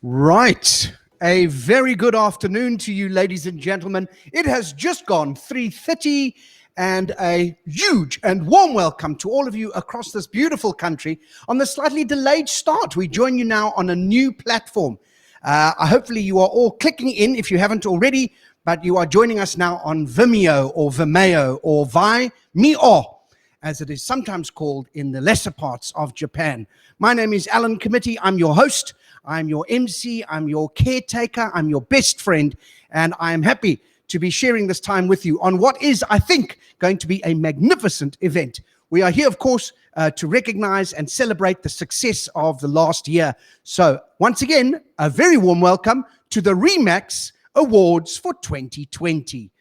Right. A very good afternoon to you, ladies and gentlemen. It has just gone 3:30, and a huge and warm welcome to all of you across this beautiful country on the slightly delayed start. We join you now on a new platform. Hopefully you are all clicking in if you haven't already, but you are joining us now on Vimeo or Vimeo or Vimeo, as it is sometimes called in the lesser parts of Japan. My name is Alan Committee. I'm your host. I'm your MC, I'm your caretaker, I'm your best friend, and I am happy to be sharing this time with you on what is, I think, going to be a magnificent event. We are here, of course, to recognize and celebrate the success of the last year. So, once again, a very warm welcome to the Remax Awards for 2020.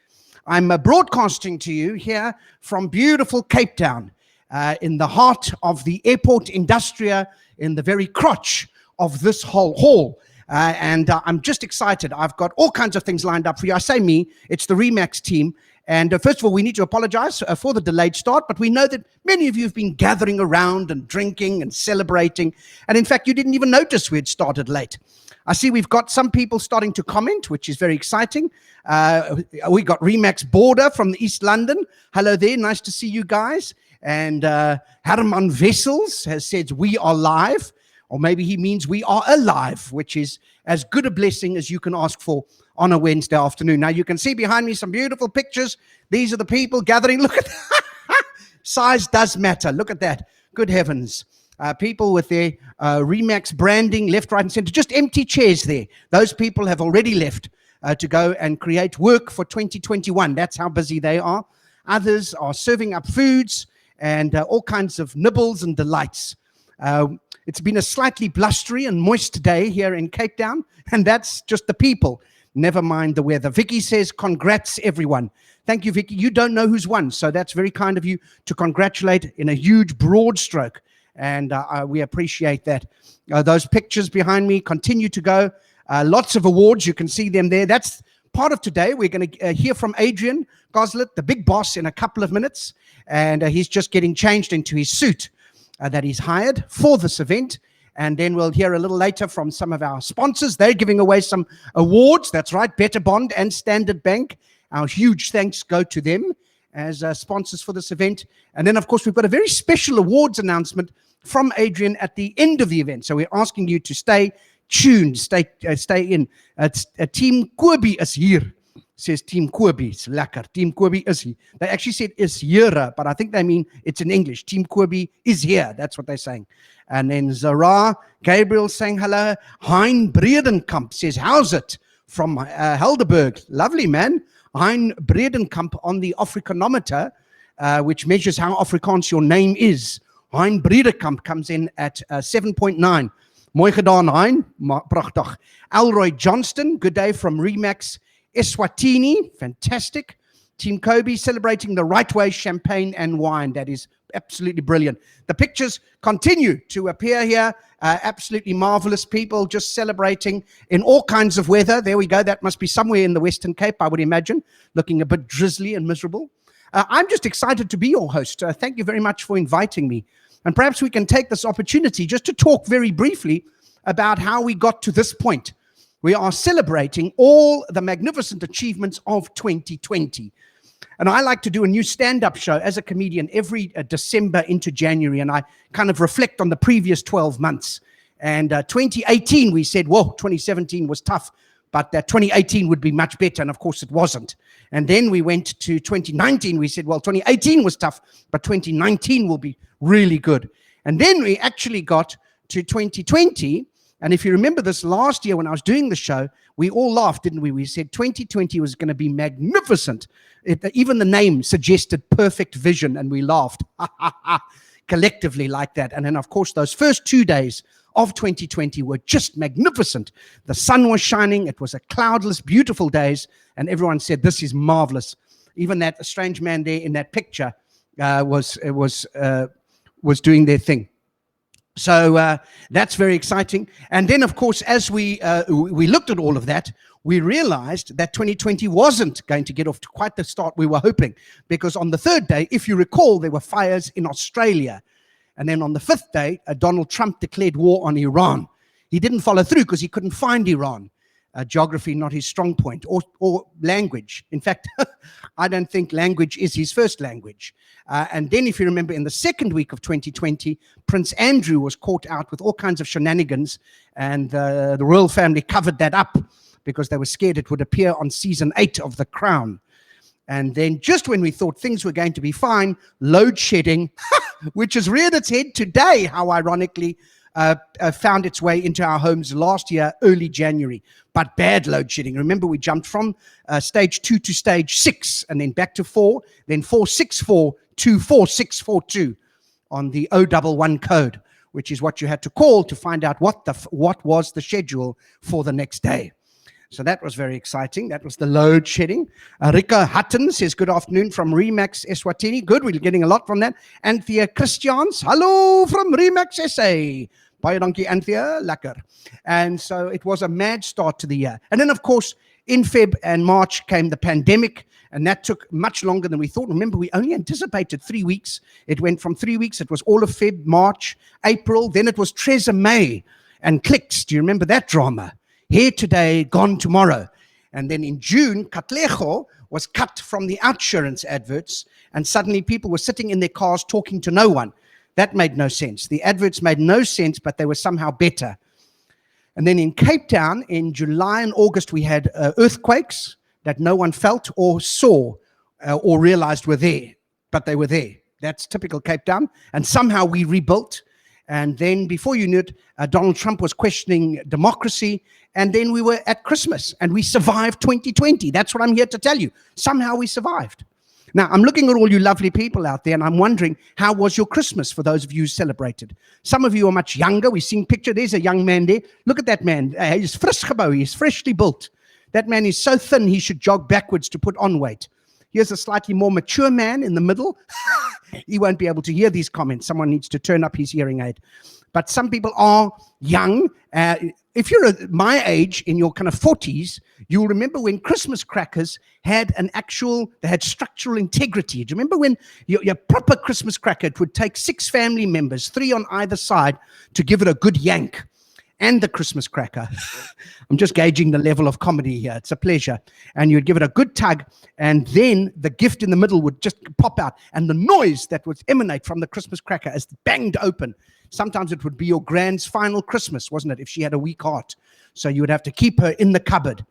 I'm broadcasting to you here from beautiful Cape Town, in the heart of the Airport Industria, in the very crotch of this whole hall. And I'm just excited. I've got all kinds of things lined up for you. I say me, it's the Remax team. And first of all, we need to apologize for the delayed start, but we know that many of you have been gathering around and drinking and celebrating. And in fact, you didn't even notice we had started late. I see we've got some people starting to comment, which is very exciting. We got Remax Border from East London. Hello there, nice to see you guys. And Herman Vessels has said, we are live. Or maybe he means we are alive, which is as good a blessing as you can ask for on a Wednesday afternoon. Now, you can see behind me some beautiful pictures. These are the people gathering. Look at that. Size does matter. Look at that. Good heavens. People with their Remax branding left, right, and center. Just empty chairs there. Those people have already left to go and create work for 2021. That's how busy they are. Others are serving up foods and all kinds of nibbles and delights. It's been a slightly blustery and moist day here in Cape Town, and that's just the people. Never mind the weather. Vicky says, congrats, everyone. Thank you, Vicky. You don't know who's won, so that's very kind of you to congratulate in a huge, broad stroke, and we appreciate that. Those pictures behind me continue to go. Lots of awards. You can see them there. That's part of today. We're going to hear from Adrian Goslet, the big boss, in a couple of minutes, and he's just getting changed into his suit that he's hired for this event. And then we'll hear a little later from some of our sponsors. They're giving away some awards. That's right, Better Bond and Standard Bank. Our huge thanks go to them as sponsors for this event. And then, of course, we've got a very special awards announcement from Adrian at the end of the event. So we're asking you to stay tuned, stay in. Team Kobe is here. Says Team Kobe. It's lekker. Team Kobe is here. They actually said is here, but I think they mean it's in English. Team Kobe is here. That's what they're saying. And then Zara Gabriel saying hello. Hein Bredenkamp says, how's it? From Helderberg. Lovely, man. Hein Bredenkamp on the Africanometer, which measures how Afrikaans your name is. Hein Bredenkamp comes in at 7.9. Mooi gedaan, Hein. Prachtig. Elroy Johnston, good day from Remax Eswatini, fantastic. Team Kobe celebrating the right way, champagne and wine. That is absolutely brilliant. The pictures continue to appear here. Absolutely marvelous people just celebrating in all kinds of weather. There we go. That must be somewhere in the Western Cape, I would imagine, looking a bit drizzly and miserable. I'm just excited to be your host. Thank you very much for inviting me. And perhaps we can take this opportunity just to talk very briefly about how we got to this point. We are celebrating all the magnificent achievements of 2020. And I like to do a new stand-up show as a comedian every December into January, and I kind of reflect on the previous 12 months. And 2018, we said, whoa, 2017 was tough, but 2018 would be much better, and of course it wasn't. And then we went to 2019, we said, well, 2018 was tough, but 2019 will be really good. And then we actually got to 2020, and if you remember this last year when I was doing the show, we all laughed, didn't we? We said 2020 was going to be magnificent. Even the name suggested perfect vision, and we laughed collectively like that. And then, of course, those first 2 days of 2020 were just magnificent. The sun was shining. It was a cloudless, beautiful days, and everyone said, this is marvelous. Even that strange man there in that picture was doing their thing. So that's very exciting. And then, of course, as we looked at all of that, we realized that 2020 wasn't going to get off to quite the start we were hoping, because on the third day, if you recall, there were fires in Australia. And then on the fifth day, Donald Trump declared war on Iran. He didn't follow through because he couldn't find Iran. Geography not his strong point, or language. In fact, I don't think language is his first language. And then if you remember, in the second week of 2020, Prince Andrew was caught out with all kinds of shenanigans, and the royal family covered that up because they were scared it would appear on season 8 of The Crown. And then just when we thought things were going to be fine, load shedding, which has reared its head today, how ironically, found its way into our homes last year, early January, but bad load shedding. Remember, we jumped from stage 2 to stage 6, and then back to 4, then 464 to 4642 on the 011 code, which is what you had to call to find out what was the schedule for the next day. So that was very exciting. That was the load shedding. Rika Hutton says, good afternoon from Remax Eswatini. Good, we're getting a lot from that. Anthea Christians, hello from Remax SA. Baie dankie, Anthea, lekker. And so it was a mad start to the year. And then, of course, in Feb and March came the pandemic, and that took much longer than we thought. Remember, we only anticipated 3 weeks. It went from 3 weeks. It was all of Feb, March, April. Then it was Theresa May and Clicks. Do you remember that drama? Here today, gone tomorrow. And then in June, Katlego was cut from the OUTsurance adverts, and suddenly people were sitting in their cars talking to no one. That made no sense. The adverts made no sense, but they were somehow better. And then in Cape Town, in July and August, we had earthquakes that no one felt or saw or realized were there, but they were there. That's typical Cape Town. And somehow we rebuilt. And then before you knew it, Donald Trump was questioning democracy. And then we were at Christmas, and we survived 2020. That's what I'm here to tell you. Somehow we survived. Now, I'm looking at all you lovely people out there, and I'm wondering, how was your Christmas for those of you who celebrated? Some of you are much younger. We've seen picture. There's a young man there. Look at that man. He's frisch gebouw. He's freshly built. That man is so thin, he should jog backwards to put on weight. Here's a slightly more mature man in the middle. He won't be able to hear these comments. Someone needs to turn up his hearing aid. But some people are young. If you're my age, in your kind of 40s, you'll remember when Christmas crackers had they had structural integrity. Do you remember when your proper Christmas cracker, it would take 6 family members, 3 on either side, to give it a good yank? And the Christmas cracker. I'm just gauging the level of comedy here. It's a pleasure. And you'd give it a good tug, and then the gift in the middle would just pop out. And the noise that would emanate from the Christmas cracker as it banged open, sometimes it would be your grand's final Christmas, wasn't it, if she had a weak heart? So you would have to keep her in the cupboard.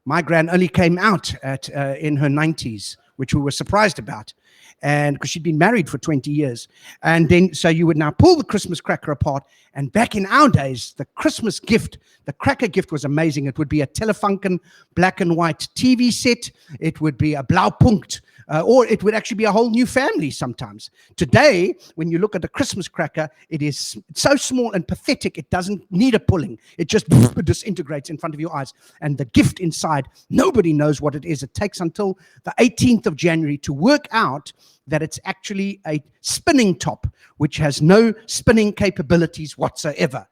My gran only came out in her 90s, which we were surprised about, and because she'd been married for 20 years. And then, so you would now pull the Christmas cracker apart, and back in our days, the Christmas gift, the cracker gift was amazing. It would be a Telefunken black and white TV set. It would be a Blaupunkt, or it would actually be a whole new family sometimes. Today, when you look at the Christmas cracker, it is so small and pathetic, it doesn't need a pulling. It just disintegrates in front of your eyes. And the gift inside, nobody knows what it is. It takes until the 18th of January to work out that it's actually a spinning top, which has no spinning capabilities whatsoever.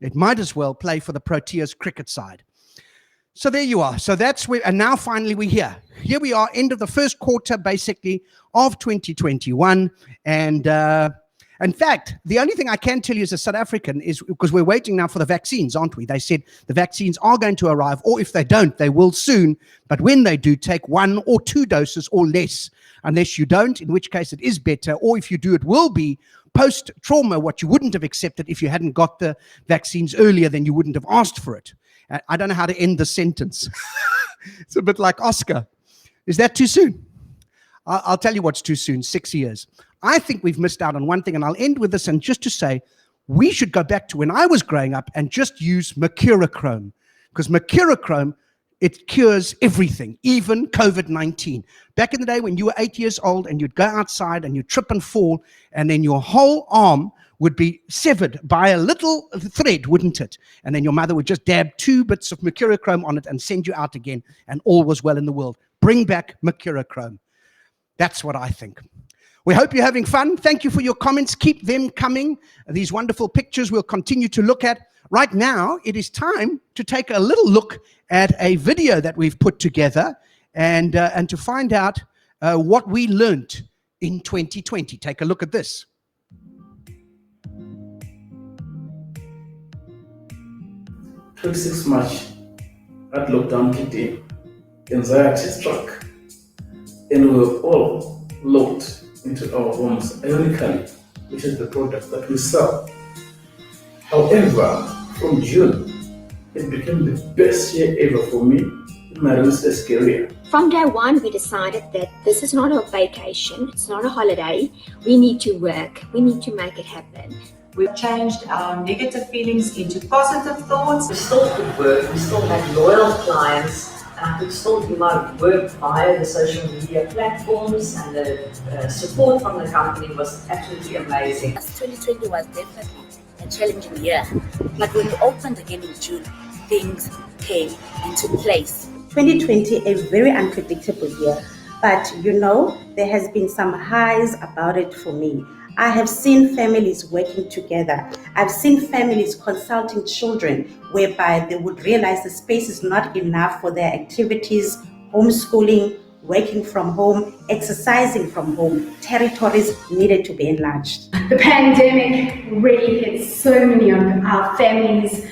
It might as well play for the Proteas cricket side. So there you are. So that's where, and now finally we're here. Here we are, end of the first quarter, basically, of 2021. And in fact, the only thing I can tell you as a South African is, because we're waiting now for the vaccines, aren't we? They said the vaccines are going to arrive, or if they don't, they will soon. But when they do, take 1 or 2 doses or less, unless you don't, in which case it is better. Or if you do, it will be post-trauma, what you wouldn't have accepted if you hadn't got the vaccines earlier, then you wouldn't have asked for it. I don't know how to end the sentence. It's a bit like Oscar. Is that too soon? I'll tell you what's too soon, 6 years. I think we've missed out on one thing, and I'll end with this, and just to say, we should go back to when I was growing up and just use mercurochrome, because mercurochrome, it cures everything, even COVID-19. Back in the day when you were 8 years old and you'd go outside and you'd trip and fall, and then your whole arm would be severed by a little thread, wouldn't it? And then your mother would just dab 2 bits of mercurochrome on it and send you out again, and all was well in the world. Bring back mercurochrome. That's what I think. We hope you're having fun. Thank you for your comments. Keep them coming. These wonderful pictures we'll continue to look at. Right now, it is time to take a little look at a video that we've put together and to find out what we learned in 2020. Take a look at this. 26 March, that lockdown kicked in, anxiety struck, and we were all locked into our homes, ironically, which is the product that we sell. However, from June, it became the best year ever for me in my real estate career. From day one, we decided that this is not a vacation, it's not a holiday. We need to work, we need to make it happen. We've changed our negative feelings into positive thoughts. We still could work, we still had loyal clients, and I could still do my work via the social media platforms, and the support from the company was absolutely amazing. 2020 was definitely a challenging year, but when we opened again in June, things came into place. 2020, a very unpredictable year, but there has been some highs about it for me. I have seen families working together. I've seen families consulting children whereby they would realize the space is not enough for their activities, homeschooling, working from home, exercising from home. Territories needed to be enlarged. The pandemic really hit so many of our families,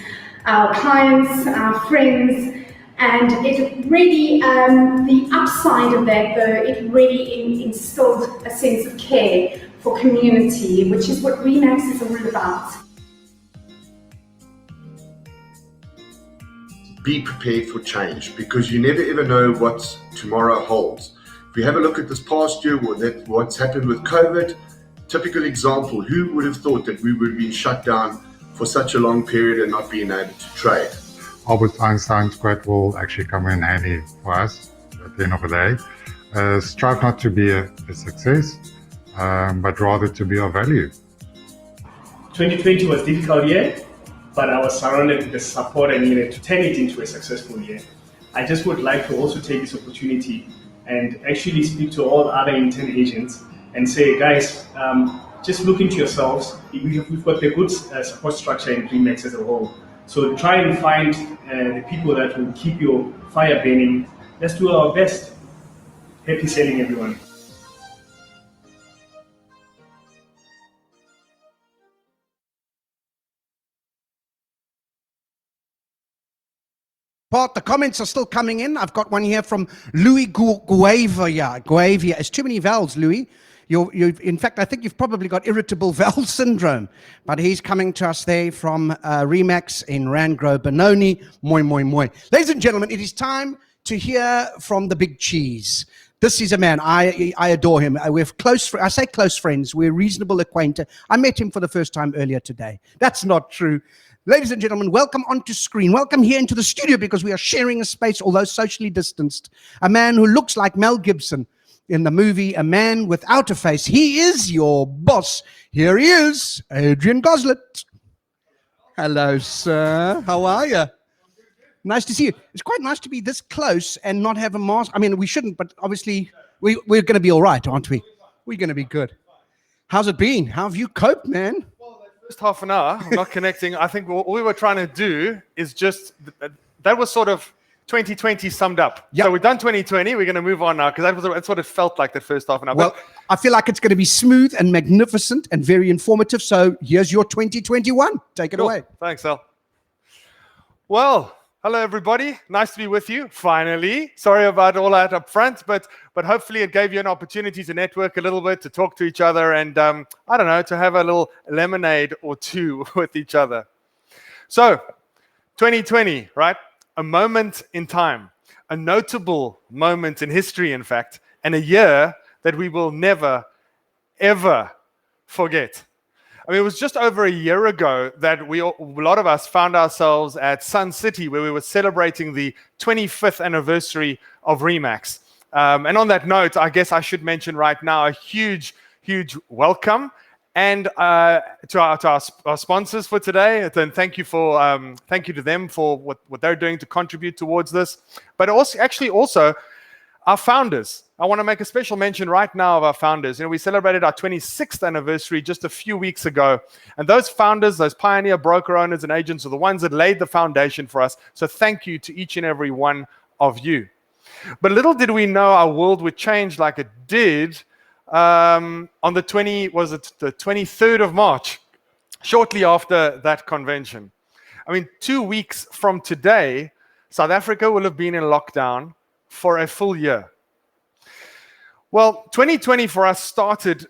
our clients, our friends, and it really, the upside of that though, it really instilled a sense of care for community, which is what RE/MAX is all about. Be prepared for change, because you never ever know what tomorrow holds. If we have a look at this past year, what's happened with COVID, typical example, who would have thought that we would have been shut down for such a long period and not being able to trade? Albert Einstein's quote will actually come in handy for us at the end of the day. Strive not to be a success, but rather to be of value. 2020 was a difficult year, but I was surrounded with the support I needed to turn it into a successful year. I just would like to also take this opportunity and actually speak to all other intern agents and say, guys, just look into yourselves. We've got the good support structure in RE/MAX as a whole. So try and find the people that will keep your fire burning. Let's do our best. Happy selling, everyone. Part, the comments are still coming in. I've got one here from Louis Guavia. Guavia. It's too many vowels, Louis. In fact, I think you've probably got irritable vowel syndrome. But he's coming to us there from RE/MAX in Randgrove, Benoni. Moi, moi, moi. Ladies and gentlemen, it is time to hear from the big cheese. This is a man, I adore him. We're close, I say close friends, we're reasonable acquaintance. I met him for the first time earlier today. That's not true. Ladies and gentlemen, welcome onto screen. Welcome here into the studio, because we are sharing a space, although socially distanced. A man who looks like Mel Gibson in the movie A Man Without a Face. He is your boss. Here he is, Adrian Goslett. Hello, sir. How are you? Nice to see you. It's quite nice to be this close and not have a mask. I mean, we shouldn't, but obviously we're going to be all right, aren't we? We're going to be good. How's it been? How have you coped, man? Just half an hour, I'm not connecting. I think what we were trying to do is just, that was sort of 2020 summed up. Yep. So we've done 2020, we're going to move on now, because that's what it felt like the first half an hour. Well, I feel like it's going to be smooth and magnificent and very informative. So here's your 2021. Take it away. Thanks, Al. Well, hello, everybody. Nice to be with you, finally. Sorry about all that up front, but hopefully it gave you an opportunity to network a little bit, to talk to each other, and, I don't know, to have a little lemonade or two with each other. So, 2020, right? A moment in time, a notable moment in history, in fact, and a year that we will never, ever forget. I mean, it was just over a year ago that a lot of us found ourselves at Sun City, where we were celebrating the 25th anniversary of RE/MAX. And on that note, I guess I should mention right now a huge, huge welcome and to our sponsors for today. And thank you to them for what they're doing to contribute towards this. But also our founders. I want to make a special mention right now of our founders. We celebrated our 26th anniversary just a few weeks ago. And those founders, those pioneer broker owners and agents are the ones that laid the foundation for us. So thank you to each and every one of you. But little did we know our world would change like it did on the 23rd of March, shortly after that convention. I mean, 2 weeks from today, South Africa will have been in lockdown for a full year. Well, 2020 for us started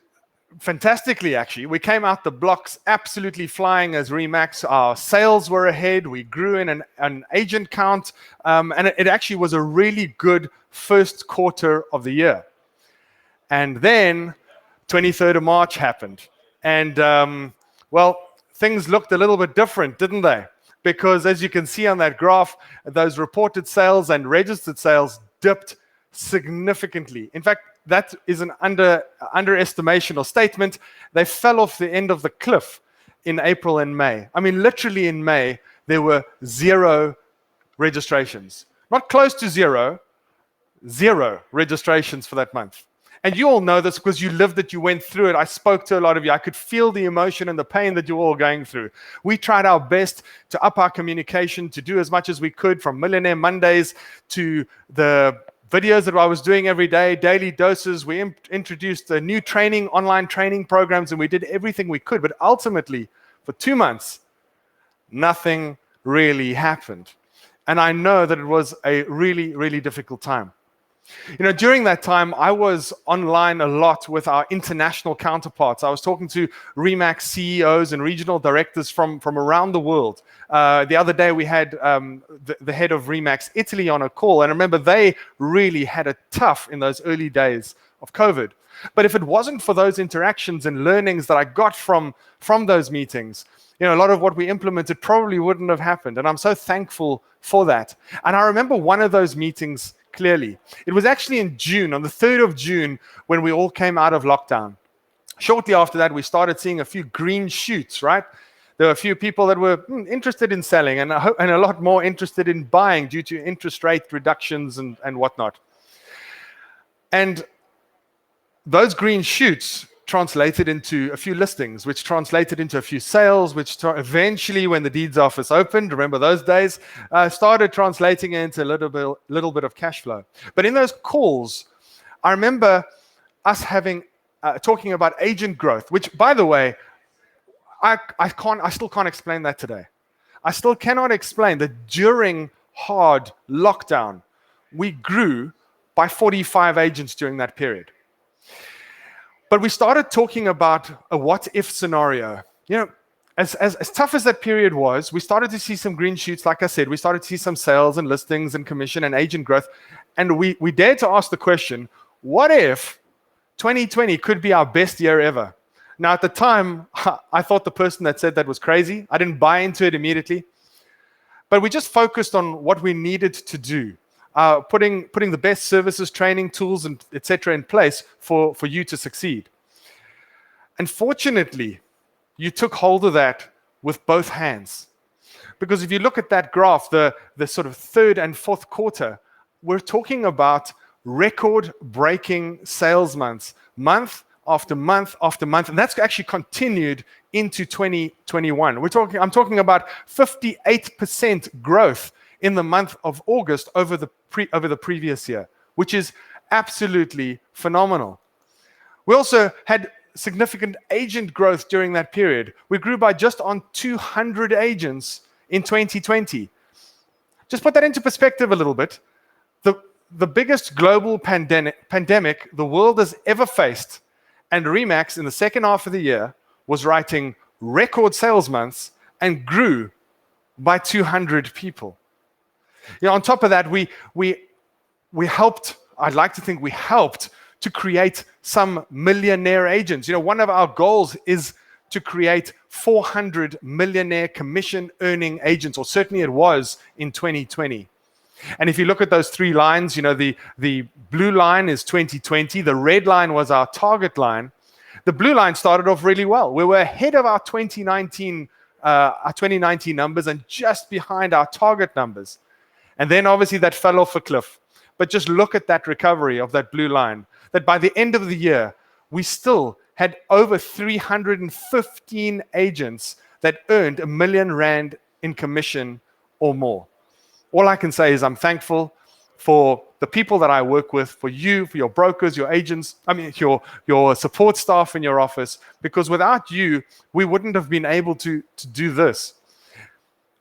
fantastically, actually. We came out the blocks absolutely flying as Remax. Our sales were ahead. We grew in an agent count. And it actually was a really good first quarter of the year. And then 23rd of March happened. And, well, things looked a little bit different, didn't they? Because as you can see on that graph, those reported sales and registered sales dipped significantly. In fact, that is an underestimation or statement. They fell off the end of the cliff in April and May. I mean, literally in May, there were 0 registrations. Not close to 0 registrations for that month. And you all know this because you lived it, you went through it. I spoke to a lot of you. I could feel the emotion and the pain that you were all going through. We tried our best to up our communication, to do as much as we could, from Millionaire Mondays to the videos that I was doing every day, daily doses. We introduced a new online training programs, and we did everything we could. But ultimately, for 2 months, nothing really happened. And I know that it was a really, really difficult time. You know, during that time, I was online a lot with our international counterparts. I was talking to Remax CEOs and regional directors from around the world. The other day, we had the head of Remax Italy on a call. And I remember they really had it tough in those early days of COVID. But if it wasn't for those interactions and learnings that I got from those meetings, you know, a lot of what we implemented probably wouldn't have happened. And I'm so thankful for that. And I remember one of those meetings clearly. It was actually in June, on the 3rd of June, when we all came out of lockdown. Shortly after that, we started seeing a few green shoots, right? There were a few people that were interested in selling and a lot more interested in buying due to interest rate reductions and whatnot. And those green shoots translated into a few listings, which translated into a few sales, which eventually, when the deeds office opened, remember those days, started translating into a little bit of cash flow. But in those calls, I remember us talking about agent growth, which, by the way, I still can't explain that today. I still cannot explain that during hard lockdown, we grew by 45 agents during that period. But we started talking about a what-if scenario. You know, as tough as that period was, we started to see some green shoots. Like I said, we started to see some sales and listings and commission and agent growth. And we dared to ask the question, what if 2020 could be our best year ever? Now, at the time, I thought the person that said that was crazy. I didn't buy into it immediately. But we just focused on what we needed to do. Putting the best services, training, tools, and etc. in place for you to succeed. And fortunately, you took hold of that with both hands. Because if you look at that graph, the sort of 3rd and 4th quarter, we're talking about record-breaking sales months, month after month after month, and that's actually continued into 2021. I'm talking about 58% growth in the month of August over the previous year, which is absolutely phenomenal. We also had significant agent growth during that period. We grew by just on 200 agents in 2020. Just put that into perspective a little bit. The biggest global pandemic the world has ever faced, and Remax in the second half of the year was writing record sales months and grew by 200 people. You know, on top of that, we helped, I'd like to think we helped to create some millionaire agents. You know, one of our goals is to create 400 millionaire commission earning agents, or certainly it was in 2020. And if you look at those 3 lines, you know, the blue line is 2020, the red line was our target line. The blue line started off really well. We were ahead of our 2019 numbers and just behind our target numbers. And then obviously that fell off a cliff. But just look at that recovery of that blue line, that by the end of the year, we still had over 315 agents that earned R1 million in commission or more. All I can say is I'm thankful for the people that I work with, for you, for your brokers, your agents, your support staff in your office, because without you, we wouldn't have been able to do this.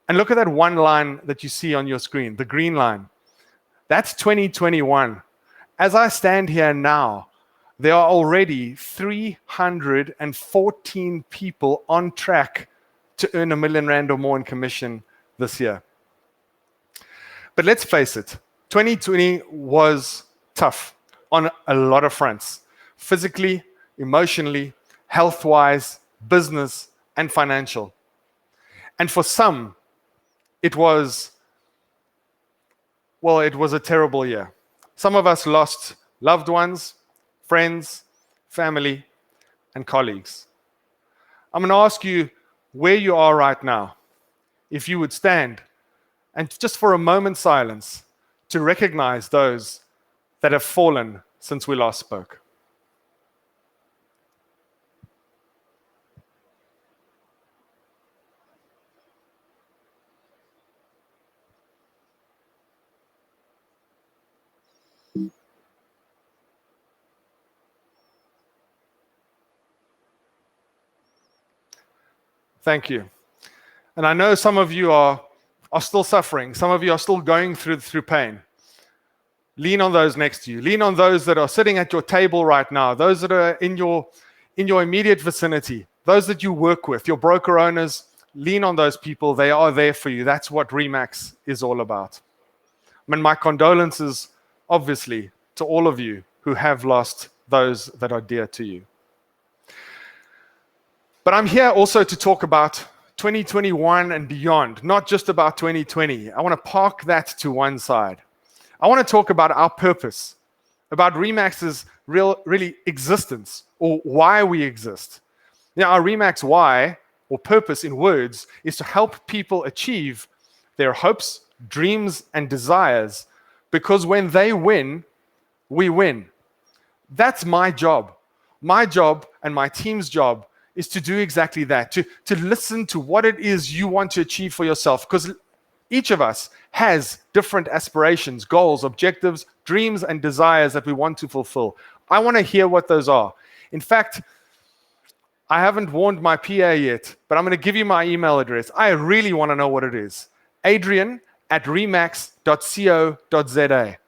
And look at that one line that you see on your screen, the green line. That's 2021. As I stand here now, there are already 314 people on track to earn R1 million or more in commission this year. But let's face it, 2020 was tough on a lot of fronts, physically, emotionally, health-wise, business, and financial. And for some, it was a terrible year. Some of us lost loved ones, friends, family, and colleagues. I'm going to ask you where you are right now, if you would stand and just for a moment's silence to recognize those that have fallen since we last spoke. Thank you. And I know some of you are still suffering. Some of you are still going through pain. Lean on those next to you. Lean on those that are sitting at your table right now, those that are in your immediate vicinity, those that you work with, your broker owners. Lean on those people. They are there for you. That's what RE/MAX is all about. I mean, my condolences, obviously, to all of you who have lost those that are dear to you. But I'm here also to talk about 2021 and beyond, not just about 2020. I want to park that to one side. I want to talk about our purpose, about RE/MAX's really existence, or why we exist. Now, our RE/MAX why, or purpose in words, is to help people achieve their hopes, dreams, and desires, because when they win, we win. That's my job. My job and my team's job is to do exactly that, to listen to what it is you want to achieve for yourself, because each of us has different aspirations, goals, objectives, dreams, and desires that we want to fulfill. I want to hear what those are. In fact, I haven't warned my PA yet, but I'm going to give you my email address. I really want to know what it is. adrian@remax.co.za.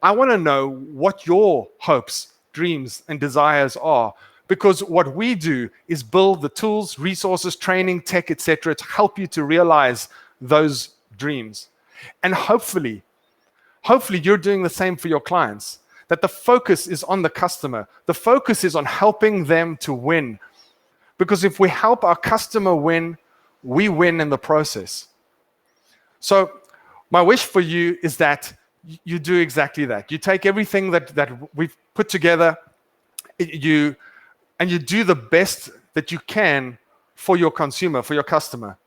I want to know what your hopes, dreams, and desires are, because what we do is build the tools, resources, training, tech, etc., to help you to realize those dreams. And hopefully you're doing the same for your clients, that the focus is on the customer. The focus is on helping them to win. Because if we help our customer win, we win in the process. So my wish for you is that you do exactly that. You take everything that we've put together, and you do the best that you can for your consumer, for your customer.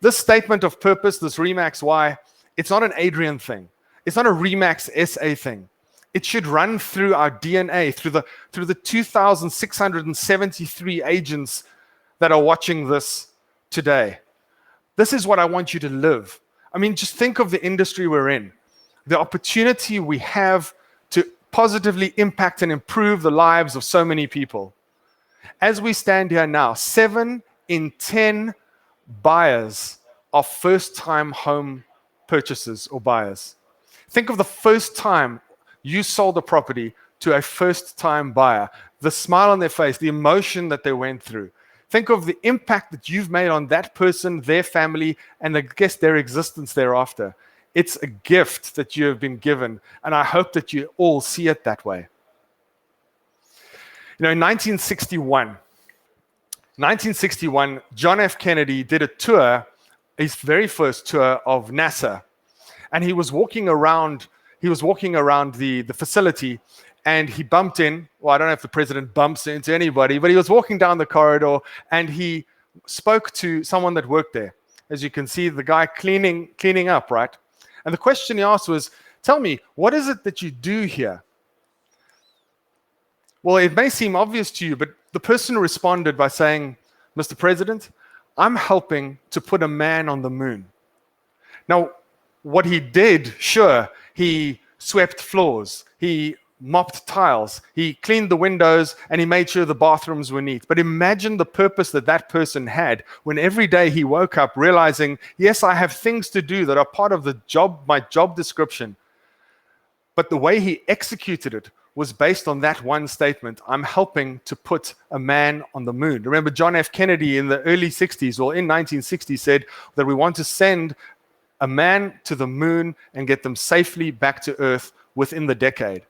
This statement of purpose, this RE/MAX why, it's not an Adrian thing. It's not a RE/MAX SA thing. It should run through our DNA, through the 2,673 agents that are watching this today. This is what I want you to live. I mean, just think of the industry we're in, the opportunity we have to positively impact and improve the lives of so many people. As we stand here now, 7 in 10 buyers are first-time home purchasers or buyers. Think of the first time you sold a property to a first-time buyer, the smile on their face, the emotion that they went through. Think of the impact that you've made on that person, their family, and I guess their existence thereafter. It's a gift that you have been given, and I hope that you all see it that way. You know, in 1961, John F. Kennedy did a tour, his very first tour of NASA, and he was walking around the facility, and he bumped in. Well, I don't know if the president bumps into anybody, but he was walking down the corridor, and he spoke to someone that worked there. As you can see, the guy cleaning up, right? And the question he asked was, "Tell me, what is it that you do here?" Well, it may seem obvious to you, but the person responded by saying, "Mr. President, I'm helping to put a man on the moon." Now, what he did, sure, he swept floors, he mopped tiles, he cleaned the windows, and he made sure the bathrooms were neat. But imagine the purpose that that person had when every day he woke up realizing, yes, I have things to do that are part of the job, my job description. But the way he executed it was based on that one statement: I'm helping to put a man on the moon. Remember, John F. Kennedy in the early 60s, or in 1960, said that we want to send a man to the moon and get them safely back to Earth within the decade.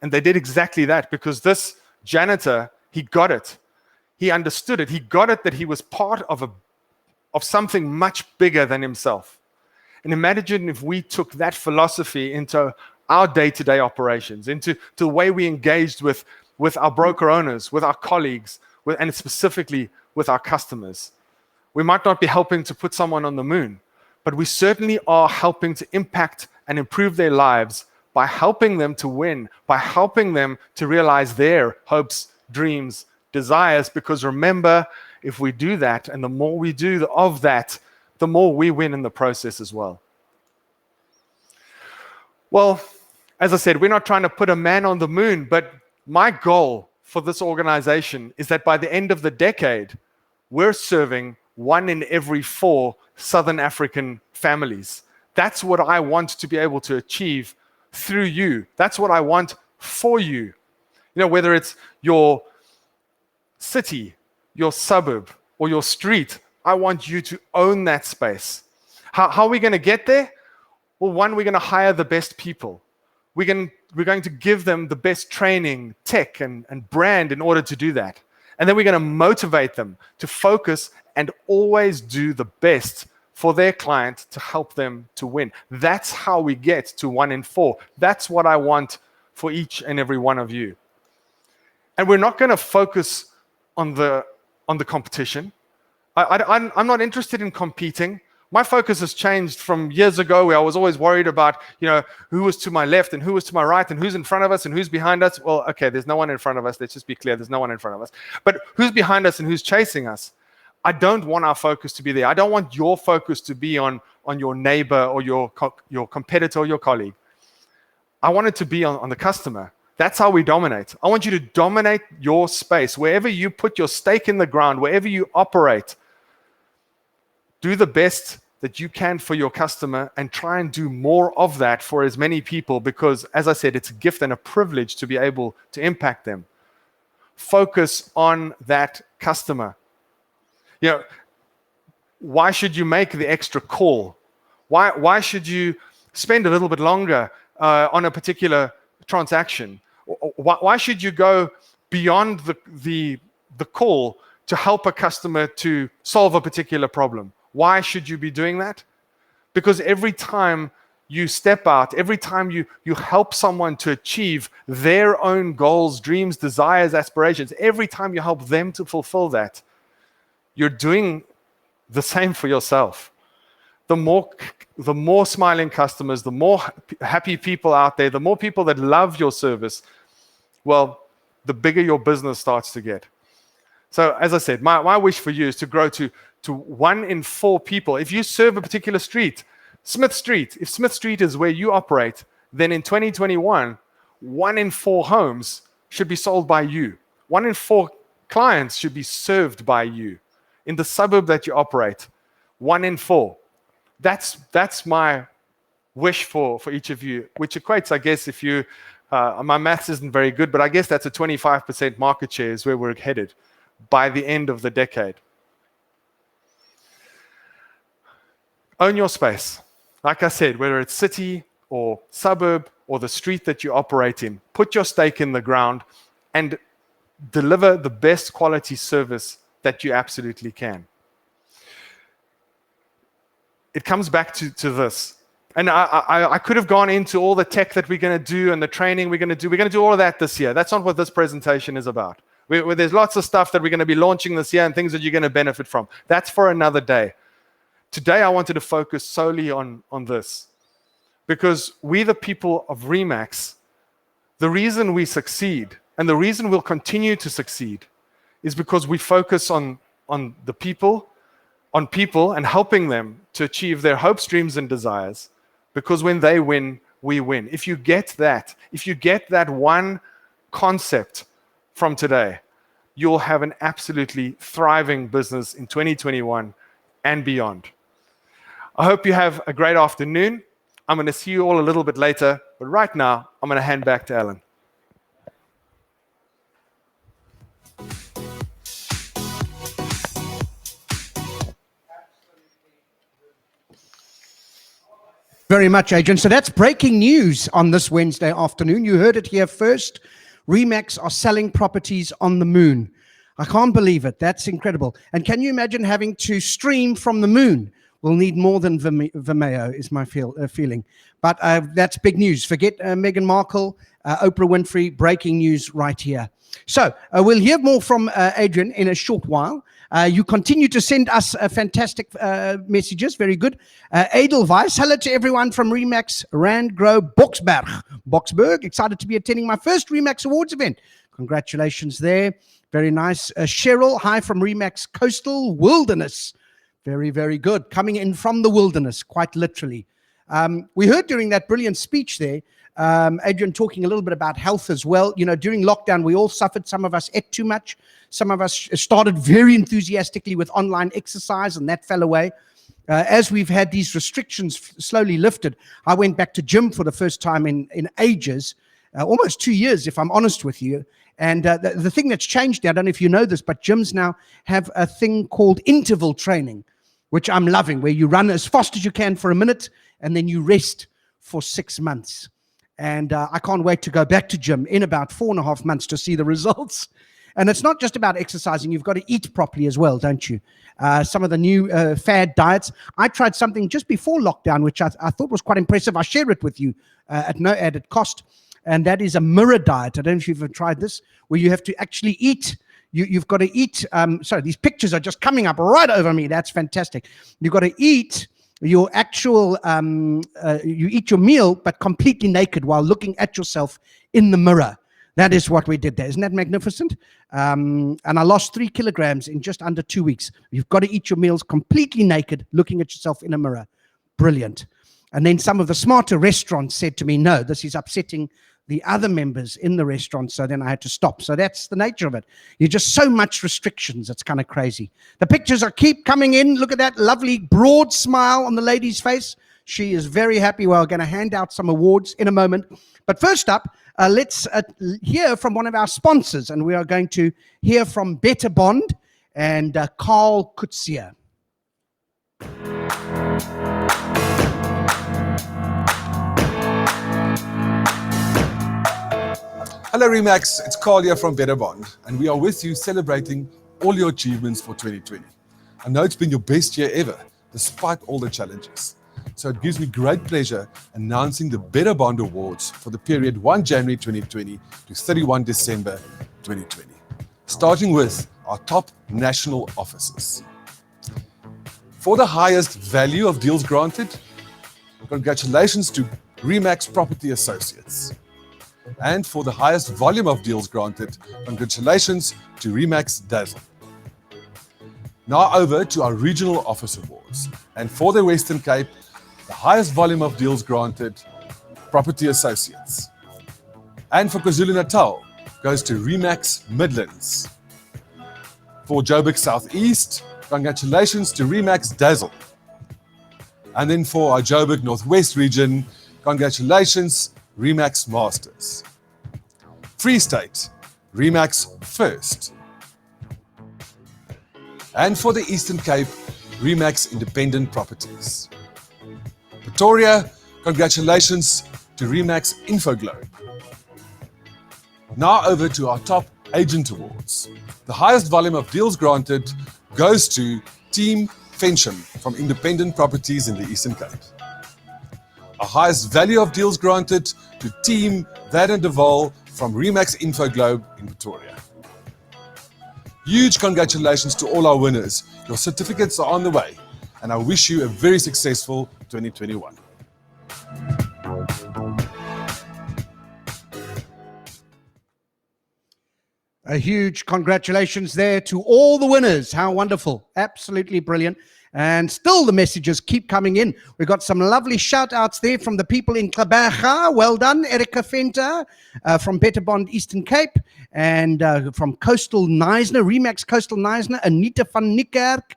And they did exactly that, because this janitor, he got it. He understood it. He got it that he was part of something much bigger than himself. And imagine if we took that philosophy into our day-to-day operations, into the way we engaged with our broker owners, with our colleagues, and specifically with our customers. We might not be helping to put someone on the moon, but we certainly are helping to impact and improve their lives by helping them to win, by helping them to realize their hopes, dreams, desires. Because remember, if we do that, and the more we do of that, the more we win in the process as well. Well, as I said, we're not trying to put a man on the moon, but my goal for this organization is that by the end of the decade, we're serving 1 in every 4 Southern African families. That's what I want to be able to achieve through you. That's what I want for you. You know, whether it's your city, your suburb, or your street, I want you to own that space. How are we going to get there? Well, one, we're going to hire the best people. We're going to give them the best training, tech, and brand in order to do that. And then we're going to motivate them to focus and always do the best for their client to help them to win. That's how we get to 1 in 4. That's what I want for each and every one of you. And we're not going to focus on the competition. I'm not interested in competing. My focus has changed from years ago, where I was always worried about, who was to my left and who was to my right and who's in front of us and who's behind us. Well, okay, there's no one in front of us. Let's just be clear. There's no one in front of us. But who's behind us and who's chasing us? I don't want our focus to be there. I don't want your focus to be on your neighbor or your competitor or your colleague. I want it to be on the customer. That's how we dominate. I want you to dominate your space. Wherever you put your stake in the ground, wherever you operate, do the best that you can for your customer and try and do more of that for as many people, because, as I said, it's a gift and a privilege to be able to impact them. Focus on that customer. Why should you make the extra call? Why should you spend a little bit longer on a particular transaction? Why should you go beyond the call to help a customer to solve a particular problem? Why should you be doing that? Because every time you step out, every time you help someone to achieve their own goals, dreams, desires, aspirations, every time you help them to fulfill that, you're doing the same for yourself. The more smiling customers, the more happy people out there, the more people that love your service, well, the bigger your business starts to get. So, as I said, my wish for you is to grow to 1 in 4 people. If you serve a particular street, Smith Street, if Smith Street is where you operate, then in 2021, 1 in 4 homes should be sold by you. 1 in 4 clients should be served by you. In the suburb that you operate, 1 in 4. That's my wish for each of you, which equates, I guess, if you, my maths isn't very good, but I guess that's a 25% market share is where we're headed by the end of the decade. Own your space. Like I said, whether it's city or suburb or the street that you operate in, put your stake in the ground and deliver the best quality service that you absolutely can. It comes back to this. And I could have gone into all the tech that we're going to do and the training we're going to do. We're going to do all of that this year. That's not what this presentation is about. There's lots of stuff that we're going to be launching this year and things that you're going to benefit from. That's for another day. Today, I wanted to focus solely on this. Because we, the people of Remax, the reason we succeed and the reason we'll continue to succeed is because we focus on the people, and helping them to achieve their hopes, dreams, and desires. Because when they win, we win. If you get that one concept from today, you'll have an absolutely thriving business in 2021 and beyond. I hope you have a great afternoon. I'm going to see you all a little bit later, but right now, I'm going to hand back to Alan. Very much, Adrian. So that's breaking news on this Wednesday afternoon. You heard it here first. Remax are selling properties on the moon. I can't believe it. That's incredible. And can you imagine having to stream from the moon? We'll need more than Vimeo, is my feeling. But that's big news. Forget Meghan Markle, Oprah Winfrey, breaking news right here. So we'll hear more from Adrian in a short while. You continue to send us fantastic messages. Very good. Edelweiss, hello to everyone from Remax Randgro Boksburg. Excited to be attending my first Remax Awards event. Congratulations there. Very nice. Cheryl, hi from Remax Coastal Wilderness. Very, very good. Coming in from the wilderness, quite literally. We heard during that brilliant speech there, Adrian talking a little bit about health as well. You know, during lockdown, we all suffered. Some of us ate too much. Some of us started very enthusiastically with online exercise, and that fell away. As we've had these restrictions slowly lifted, I went back to gym for the first time in ages, almost 2 years, if I'm honest with you. And the thing that's changed, I don't know if you know this, but gyms now have a thing called interval training, which I'm loving, where you run as fast as you can for a minute, and then you rest for 6 months. And I can't wait to go back to gym in about 4.5 months to see the results. And it's not just about exercising. You've got to eat properly as well, don't you? Some of the new fad diets. I tried something just before lockdown, which I thought was quite impressive. I share it with you at no added cost. And that is a mirror diet. I don't know if you've ever tried this, where you have to actually eat. You've got to eat. Sorry, these pictures are just coming up right over me. That's fantastic. You've got to eat your actual, you eat your meal, but completely naked while looking at yourself in the mirror. That is what we did there. Isn't that magnificent? And I lost 3 kilograms in just under 2 weeks. You've got to eat your meals completely naked, looking at yourself in a mirror. Brilliant. And then some of the smarter restaurants said to me, no, this is upsetting the other members in the restaurant. So then I had to stop. So that's the nature of it. You're just so much restrictions. It's kind of crazy. The pictures keep coming in. Look at that lovely broad smile on the lady's face. She is very happy. We're going to hand out some awards in a moment. But first up, let's hear from one of our sponsors. And we are going to hear from Better Bond and Carl Kutsia. Hello Remax, it's Carl here from Better Bond, and we are with you celebrating all your achievements for 2020. I know it's been your best year ever, despite all the challenges. So it gives me great pleasure announcing the Better Bond Awards for the period 1 January 2020 to 31 December 2020, starting with our top national offices. For the highest value of deals granted, congratulations to Remax Property Associates. And for the highest volume of deals granted, congratulations to Remax Dazzle. Now over to our regional office awards. And for the Western Cape, the highest volume of deals granted, Property Associates. And for KwaZulu-Natal, goes to Remax Midlands. For Joburg Southeast, congratulations to Remax Dazzle. And then for our Joburg Northwest region, congratulations Remax Masters. Free State, Remax First. And for the Eastern Cape, Remax Independent Properties. Pretoria, congratulations to Remax Infoglobe. Now over to our top agent awards. The highest volume of deals granted goes to Team Fensham from Independent Properties in the Eastern Cape. Our highest value of deals granted to Team Van de Waal from Remax Infoglobe in Pretoria. Huge congratulations to all our winners. Your certificates are on the way, and I wish you a very successful 2021. A huge congratulations there to all the winners. How wonderful. Absolutely brilliant. And still the messages keep coming in. We've got some lovely shout outs there from the people in Gqeberha. Well done, Erica Venter from Better Bond Eastern Cape, and from Coastal Neisner, Remax Coastal Neisner, Anita van Niekerk,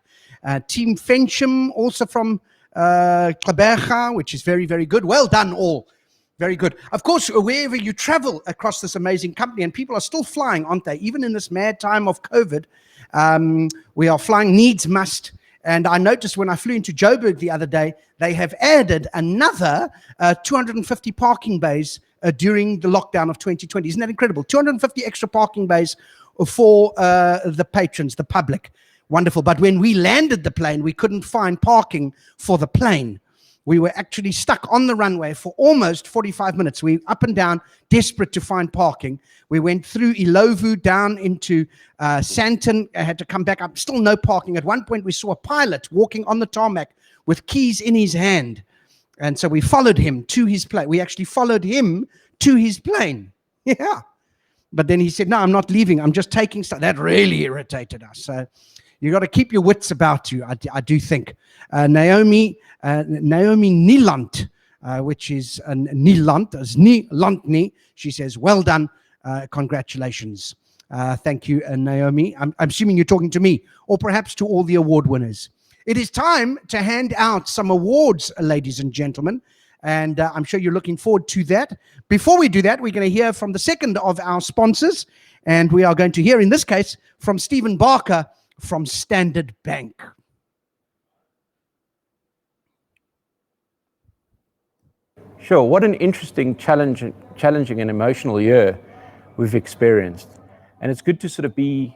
Team Fensham, also from Gqeberha, which is very, very good. Well done all. Very good. Of course, wherever you travel across this amazing company, and people are still flying, aren't they? Even in this mad time of COVID, we are flying needs must. And I noticed when I flew into Joburg the other day, they have added another 250 parking bays during the lockdown of 2020. Isn't that incredible? 250 extra parking bays for the patrons, the public. Wonderful. But when we landed the plane, we couldn't find parking for the plane. We were actually stuck on the runway for almost 45 minutes. We up and down, desperate to find parking. We went through Ilovu down into Sandton. I had to come back up. Still no parking. At one point, we saw a pilot walking on the tarmac with keys in his hand. And so we followed him to his plane. We actually followed him to his plane. Yeah. But then he said, no, I'm not leaving. I'm just taking stuff. That really irritated us. So you got to keep your wits about you, I do think. Naomi Nieland, which is Nieland, as Nielandni, she says, well done, congratulations. Thank you, Naomi. I'm assuming you're talking to me, or perhaps to all the award winners. It is time to hand out some awards, ladies and gentlemen, and I'm sure you're looking forward to that. Before we do that, we're going to hear from the second of our sponsors, and we are going to hear, in this case, from Stephen Barker, from Standard Bank. Sure, what an interesting, challenging and emotional year we've experienced. And it's good to sort of be,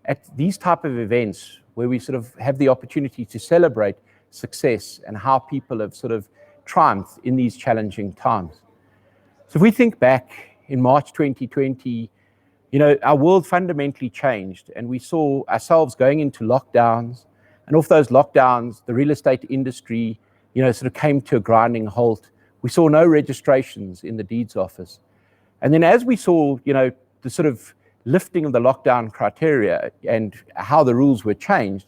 at these type of events where we sort of have the opportunity to celebrate success and how people have sort of triumphed in these challenging times. So if we think back in March 2020, our world fundamentally changed, and we saw ourselves going into lockdowns, and off those lockdowns, the real estate industry, sort of came to a grinding halt. We saw no registrations in the deeds office. And then as we saw, the sort of lifting of the lockdown criteria and how the rules were changed,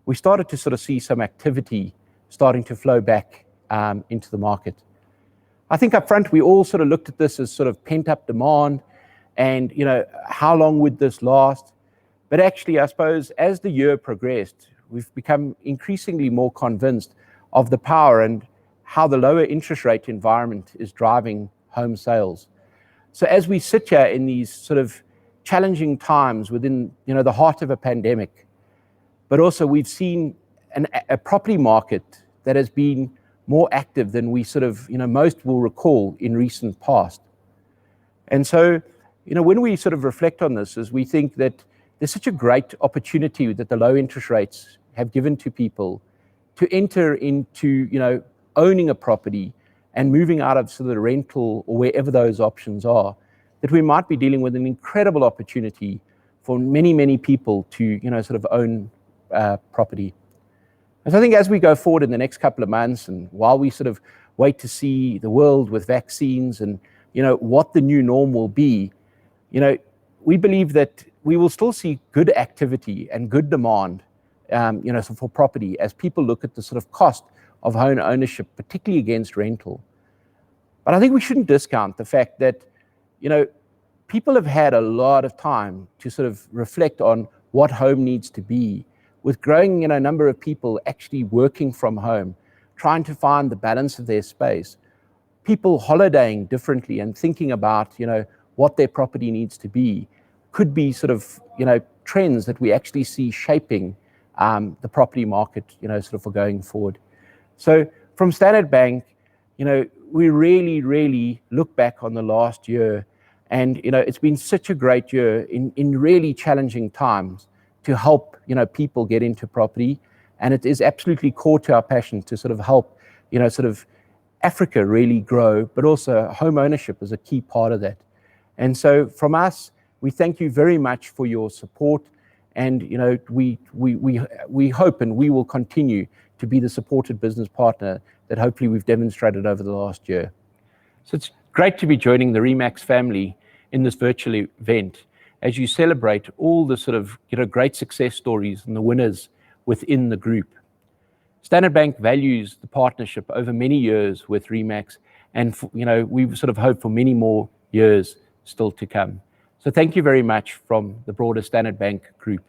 we started to sort of see some activity starting to flow back into the market. I think up front, we all sort of looked at this as sort of pent-up demand, and how long would this last? But actually, I suppose as the year progressed, we've become increasingly more convinced of the power and how the lower interest rate environment is driving home sales. So as we sit here in these sort of challenging times within the heart of a pandemic, but also we've seen a property market that has been more active than we sort of most will recall in recent past. And so when we sort of reflect on this, is we think that there's such a great opportunity that the low interest rates have given to people to enter into, owning a property and moving out of sort of the rental or wherever those options are, that we might be dealing with an incredible opportunity for many, many people to, sort of own property. And so I think as we go forward in the next couple of months, and while we sort of wait to see the world with vaccines and, what the new norm will be, we believe that we will still see good activity and good demand, for property as people look at the sort of cost of home ownership, particularly against rental. But I think we shouldn't discount the fact that, people have had a lot of time to sort of reflect on what home needs to be, with growing, number of people actually working from home, trying to find the balance of their space, people holidaying differently and thinking about, what their property needs to be, could be sort of, trends that we actually see shaping the property market, sort of for going forward. So from Standard Bank, we really, really look back on the last year, and, it's been such a great year in really challenging times to help, people get into property. And it is absolutely core to our passion to sort of help, sort of Africa really grow, but also home ownership is a key part of that. And so from us, we thank you very much for your support. And, we hope and we will continue to be the supported business partner that hopefully we've demonstrated over the last year. So it's great to be joining the Remax family in this virtual event as you celebrate all the sort of, great success stories and the winners within the group. Standard Bank values the partnership over many years with Remax, and we sort of hope for many more years still to come. So thank you very much from the broader Standard Bank group.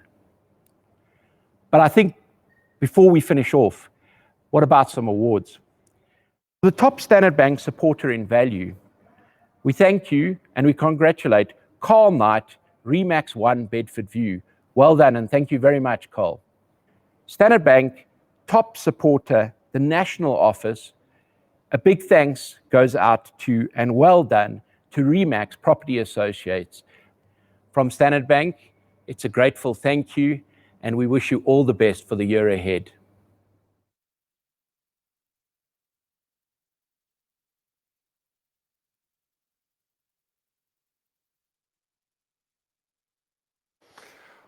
But I think before we finish off, what about some awards? The top Standard Bank supporter in value, we thank you and we congratulate Carl Knight, Remax 1 Bedford View. Well done, and thank you very much, Carl. Standard Bank top supporter, the national office, a big thanks goes out to, and well done, to Remax Property Associates. From Standard Bank, it's a grateful thank you, and we wish you all the best for the year ahead.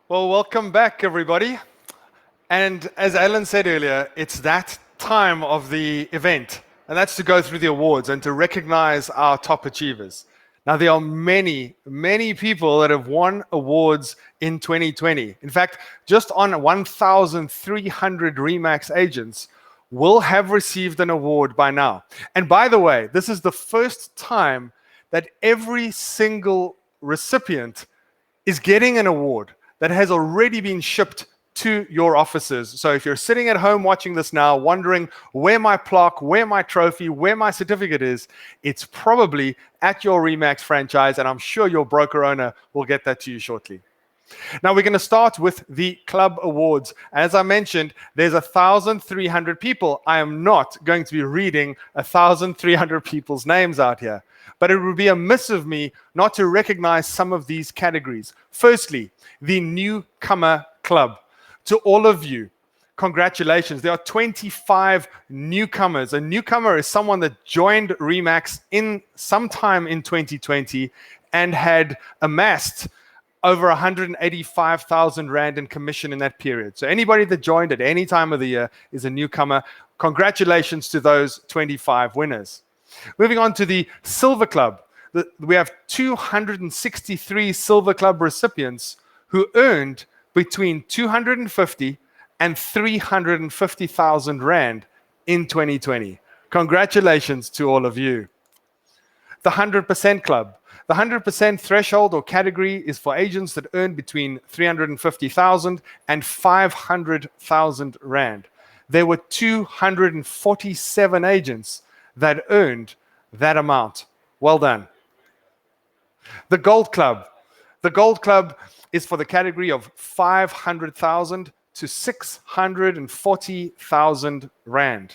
Well, welcome back, everybody. And as Alan said earlier, it's that time of the event, and that's to go through the awards and to recognize our top achievers. Now, there are many, many people that have won awards in 2020. In fact, just on 1,300 Remax agents will have received an award by now. And by the way, this is the first time that every single recipient is getting an award that has already been shipped to your offices. So if you're sitting at home watching this now, wondering where my plaque, where my trophy, where my certificate is, it's probably at your Remax franchise, and I'm sure your broker owner will get that to you shortly. Now we're going to start with the club awards. As I mentioned, there's 1,300 people. I am not going to be reading 1,300 people's names out here, but it would be amiss of me not to recognize some of these categories. Firstly, the newcomer club. To all of you, congratulations. There are 25 newcomers. A newcomer is someone that joined Remax in sometime in 2020 and had amassed over 185,000 Rand in commission in that period. So anybody that joined at any time of the year is a newcomer. Congratulations to those 25 winners. Moving on to the Silver Club. We have 263 Silver Club recipients who earned between 250 and 350,000 Rand in 2020. Congratulations to all of you. The 100% Club. The 100% threshold or category is for agents that earn between 350,000 and 500,000 Rand. There were 247 agents that earned that amount. Well done. The Gold Club. The Gold Club is for the category of 500,000 to 640,000 Rand,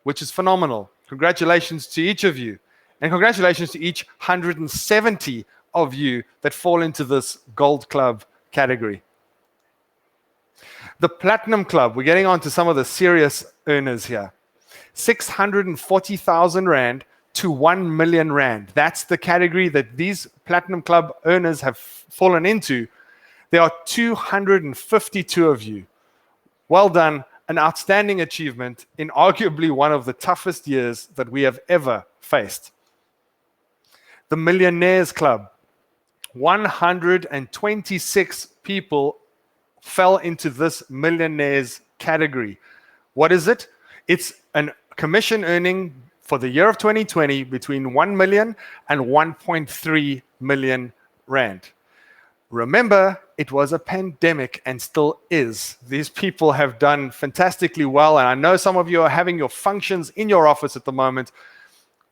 which is phenomenal. Congratulations to each of you. And congratulations to each 170 of you that fall into this Gold Club category. The Platinum Club, we're getting on to some of the serious earners here. 640,000 Rand to 1 million Rand. That's the category that these Platinum Club earners have fallen into. There are 252 of you. Well done, an outstanding achievement in arguably one of the toughest years that we have ever faced. The Millionaires Club. 126 people fell into this Millionaires category. What is it? It's a commission earning for the year of 2020 between 1 million and 1.3 million Rand. Remember, it was a pandemic and still is. These people have done fantastically well, and I know some of you are having your functions in your office at the moment.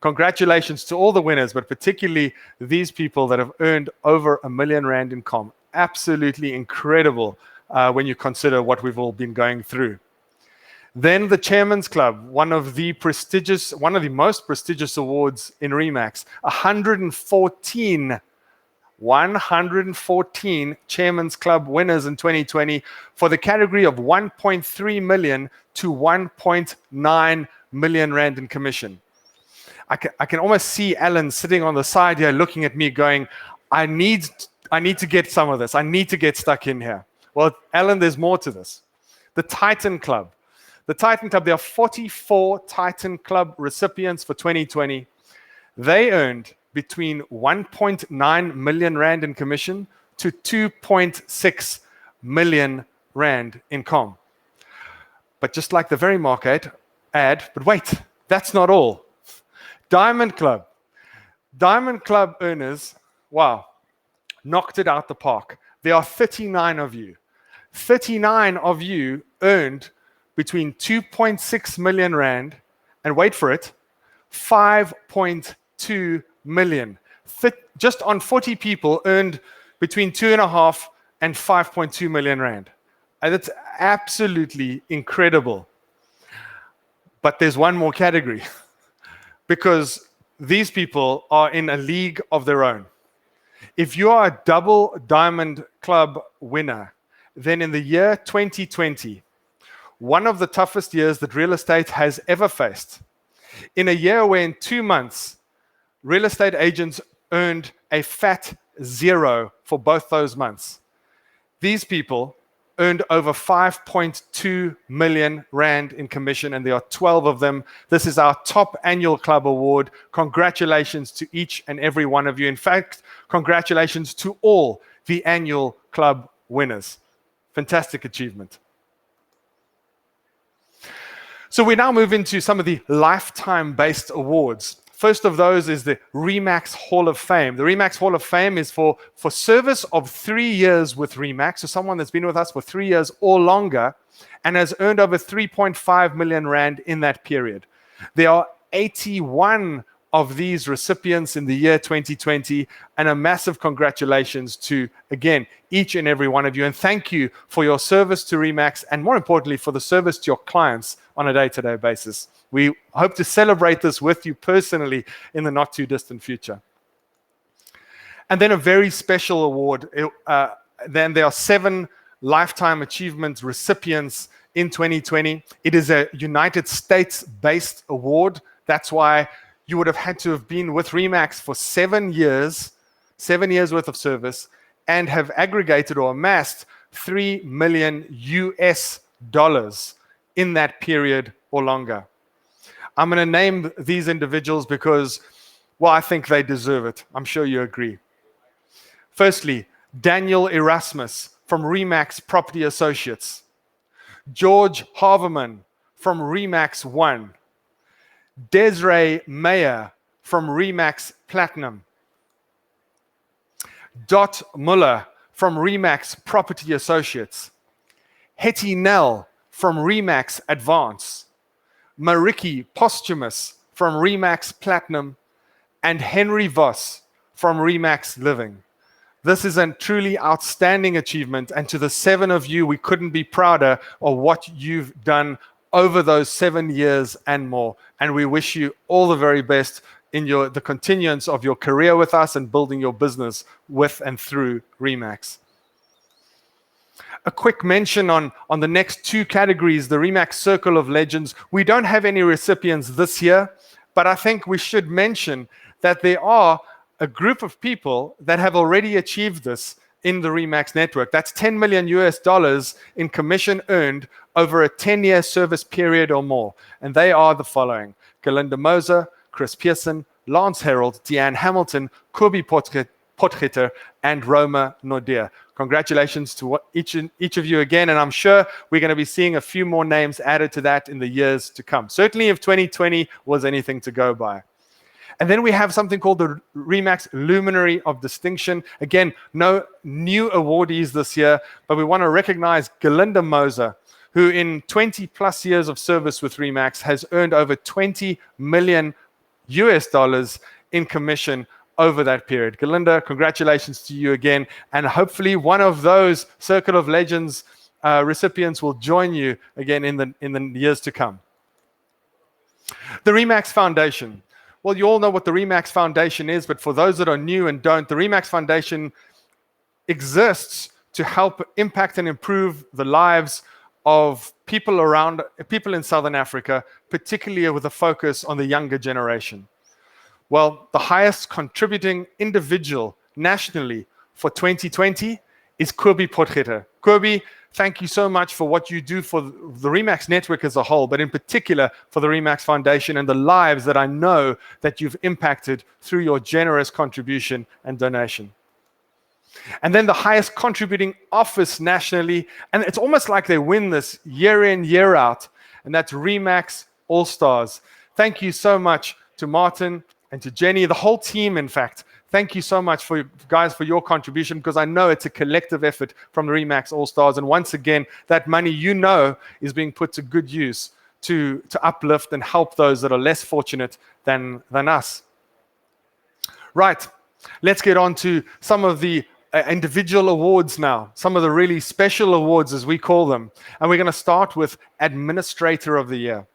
Congratulations to all the winners, but particularly these people that have earned over 1 million Rand in com. Absolutely incredible when you consider what we've all been going through. Then the Chairman's Club, one of the most prestigious awards in Remax. 114 Chairman's Club winners in 2020 for the category of 1.3 million to 1.9 million Rand in commission. I can almost see Alan sitting on the side here looking at me going, I need to get some of this. I need to get stuck in here. Well, Alan, there's more to this. The Titan Club. The Titan Club, there are 44 Titan Club recipients for 2020. They earned between 1.9 million Rand in commission to 2.6 million Rand in com. But just like the very market ad, but wait, that's not all. Diamond Club. Diamond Club earners, wow, knocked it out the park. There are 39 of you. 39 of you earned between 2.6 million rand and wait for it, 5.2 million. Just on 40 people earned between 2.5 and 5.2 million rand. And that's absolutely incredible. But there's one more category because these people are in a league of their own. If you are a double Diamond Club winner, then in the year 2020, one of the toughest years that real estate has ever faced, in a year where in 2 months, real estate agents earned a fat 0 for both those months, these people earned over 5.2 million rand in commission, and there are 12 of them. This is our top annual club award. Congratulations to each and every one of you. In fact, congratulations to all the annual club winners. Fantastic achievement. So we now move into some of the lifetime-based awards. First of those is the RE/MAX Hall of Fame. The RE/MAX Hall of Fame is for service of 3 years with RE/MAX, so someone that's been with us for 3 years or longer and has earned over 3.5 million rand in that period. There are 81 of these recipients in the year 2020, and a massive congratulations to, again, each and every one of you. And thank you for your service to RE/MAX, and more importantly, for the service to your clients on a day-to-day basis. We hope to celebrate this with you personally in the not too distant future. And then a very special award. Then there are 7 Lifetime Achievement recipients in 2020. It is a United States-based award. That's why you would have had to have been with RE/MAX for 7 years, 7 years worth of service, and have aggregated or amassed $3 million in that period or longer. I'm going to name these individuals because, well, I think they deserve it. I'm sure you agree. Firstly, Daniel Erasmus from RE/MAX Property Associates. George Haverman from RE/MAX One. Desiree Mayer from RE/MAX Platinum. Dot Muller from RE/MAX Property Associates. Hetty Nell from RE/MAX Advance. Mariki Posthumus from RE/MAX Platinum, and Henry Voss from RE/MAX Living. This is a truly outstanding achievement, and to the 7 of you, we couldn't be prouder of what you've done over those 7 years and more. And we wish you all the very best in the continuance of your career with us and building your business with and through RE/MAX. A quick mention on the next 2 categories, the RE/MAX Circle of Legends. We don't have any recipients this year, but I think we should mention that there are a group of people that have already achieved this in the RE/MAX network. That's $10 million in commission earned over a 10-year service period or more. And they are the following: Galinda Moser, Chris Pearson, Lance Herald, Deanne Hamilton, Kobe Potgieter, and Roma Nordia. Congratulations to each of you again, and I'm sure we're going to be seeing a few more names added to that in the years to come. Certainly if 2020 was anything to go by. And then we have something called the RE/MAX Luminary of Distinction. Again, no new awardees this year, but we want to recognize Galinda Moser, who in 20 plus years of service with RE/MAX has earned over $20 million in commission over that period. Galinda, congratulations to you again, and hopefully one of those Circle of Legends recipients will join you again in the years to come. The RE/MAX Foundation. Well, you all know what the RE/MAX Foundation is, but for those that are new and don't, the RE/MAX Foundation exists to help impact and improve the lives of people in Southern Africa, particularly with a focus on the younger generation. Well, the highest contributing individual nationally for 2020 is Kobe Potgieter. Kobe, thank you so much for what you do for the RE/MAX network as a whole, but in particular for the RE/MAX Foundation and the lives that I know that you've impacted through your generous contribution and donation. And then the highest contributing office nationally, and it's almost like they win this year in, year out, and that's Remax All-Stars. Thank you so much to Martin and to Jenny, the whole team, in fact. Thank you so much for guys for your contribution, because I know it's a collective effort from the Remax All-Stars. And once again, that money, you know, is being put to good use to uplift and help those that are less fortunate than us. Right, let's get on to some of the individual awards now, some of the really special awards as we call them. And we're going to start with Administrator of the Year.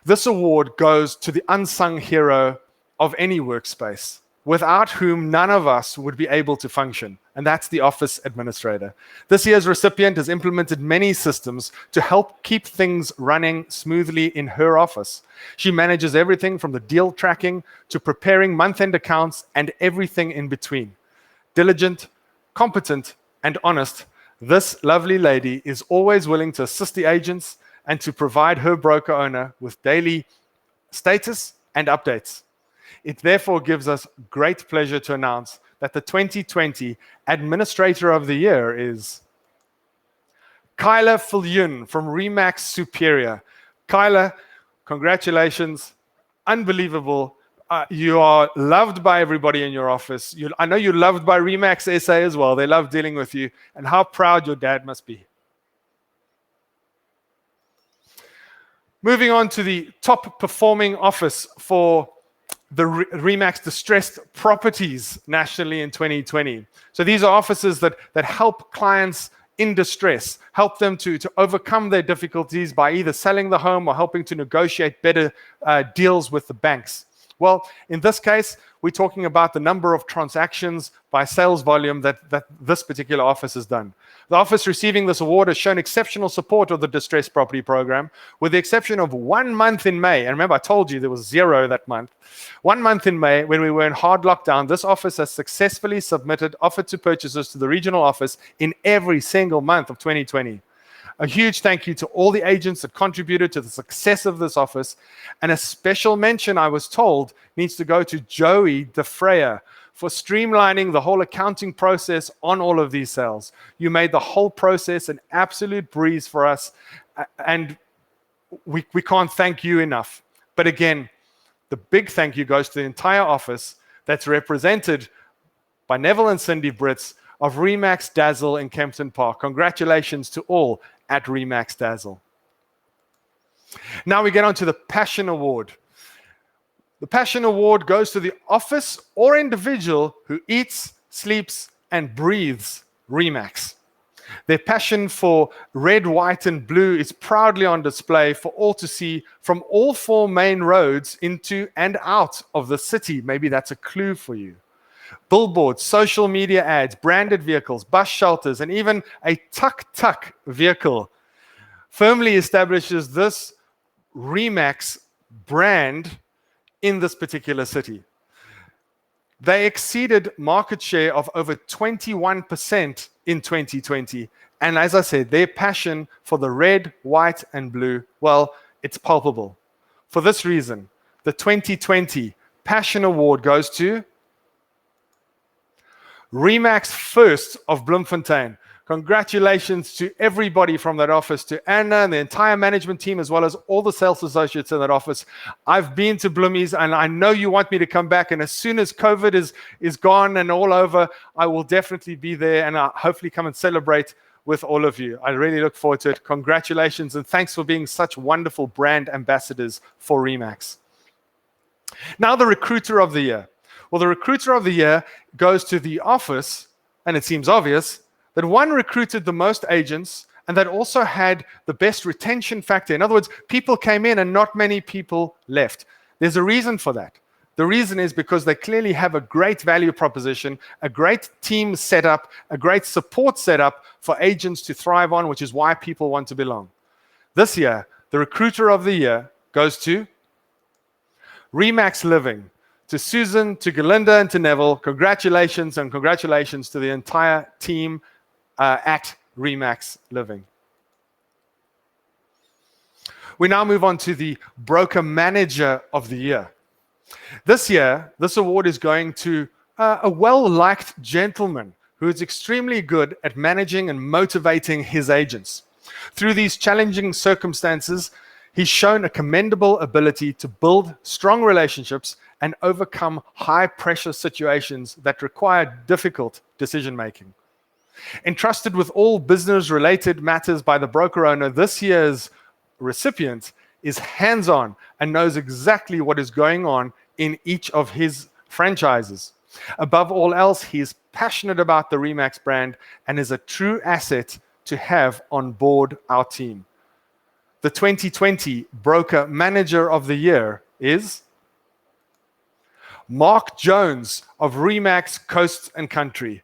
This award goes to the unsung hero of any workspace, without whom none of us would be able to function, and that's the office administrator. This year's recipient has implemented many systems to help keep things running smoothly in her office. She manages everything from the deal tracking to preparing month-end accounts and everything in between. Diligent, competent, and honest, this lovely lady is always willing to assist the agents and to provide her broker owner with daily status and updates. It therefore gives us great pleasure to announce that the 2020 Administrator of the Year is Kyla Filyun from Remax Superior. Kyla, congratulations. Unbelievable. You are loved by everybody in your office. I know you're loved by Remax SA as well. They love dealing with you. And how proud your dad must be. Moving on to the top performing office for the Remax Distressed Properties nationally in 2020. So these are offices that help clients in distress, help them to overcome their difficulties by either selling the home or helping to negotiate better deals with the banks. Well, in this case, we're talking about the number of transactions by sales volume that this particular office has done. The office receiving this award has shown exceptional support of the distressed property program, with the exception of 1 month in May. And remember, I told you there was 0 that month. 1 month in May, when we were in hard lockdown, this office has successfully submitted offer to purchasers to the regional office in every single month of 2020. A huge thank you to all the agents that contributed to the success of this office. And a special mention, I was told, needs to go to Joey DeFreya for streamlining the whole accounting process on all of these sales. You made the whole process an absolute breeze for us, and we can't thank you enough. But again, the big thank you goes to the entire office that's represented by Neville and Cindy Brits of Remax Dazzle in Kempton Park. Congratulations to all at Remax Dazzle. Now we get on to the Passion Award. The Passion Award goes to the office or individual who eats, sleeps, and breathes Remax. Their passion for red, white, and blue is proudly on display for all to see from all 4 main roads into and out of the city. Maybe that's a clue for you. Billboards, social media ads, branded vehicles, bus shelters, and even a tuk-tuk vehicle firmly establishes this Remax brand in this particular city. They exceeded market share of over 21% in 2020. And as I said, their passion for the red, white, and blue, well, it's palpable. For this reason, the 2020 Passion Award goes to Remax First of Bloemfontein. Congratulations to everybody from that office, to Anna and the entire management team, as well as all the sales associates in that office. I've been to Bloomies, and I know you want me to come back. And as soon as COVID is gone and all over, I will definitely be there, and I'll hopefully come and celebrate with all of you. I really look forward to it. Congratulations, and thanks for being such wonderful brand ambassadors for Remax. Now, the Recruiter of the Year. Well, the Recruiter of the Year goes to the office, and it seems obvious, that one recruited the most agents and that also had the best retention factor. In other words, people came in and not many people left. There's a reason for that. The reason is because they clearly have a great value proposition, a great team setup, a great support setup for agents to thrive on, which is why people want to belong. This year, the Recruiter of the Year goes to Remax Living. To Susan, to Galinda, and to Neville, congratulations, and congratulations to the entire team at Remax Living. We now move on to the Broker Manager of the Year. This year, this award is going to a well-liked gentleman who is extremely good at managing and motivating his agents. Through these challenging circumstances, he's shown a commendable ability to build strong relationships and overcome high-pressure situations that require difficult decision-making. Entrusted with all business-related matters by the broker owner, this year's recipient is hands-on and knows exactly what is going on in each of his franchises. Above all else, he is passionate about the Remax brand and is a true asset to have on board our team. The 2020 Broker Manager of the Year is Mark Jones of Remax Coast and Country.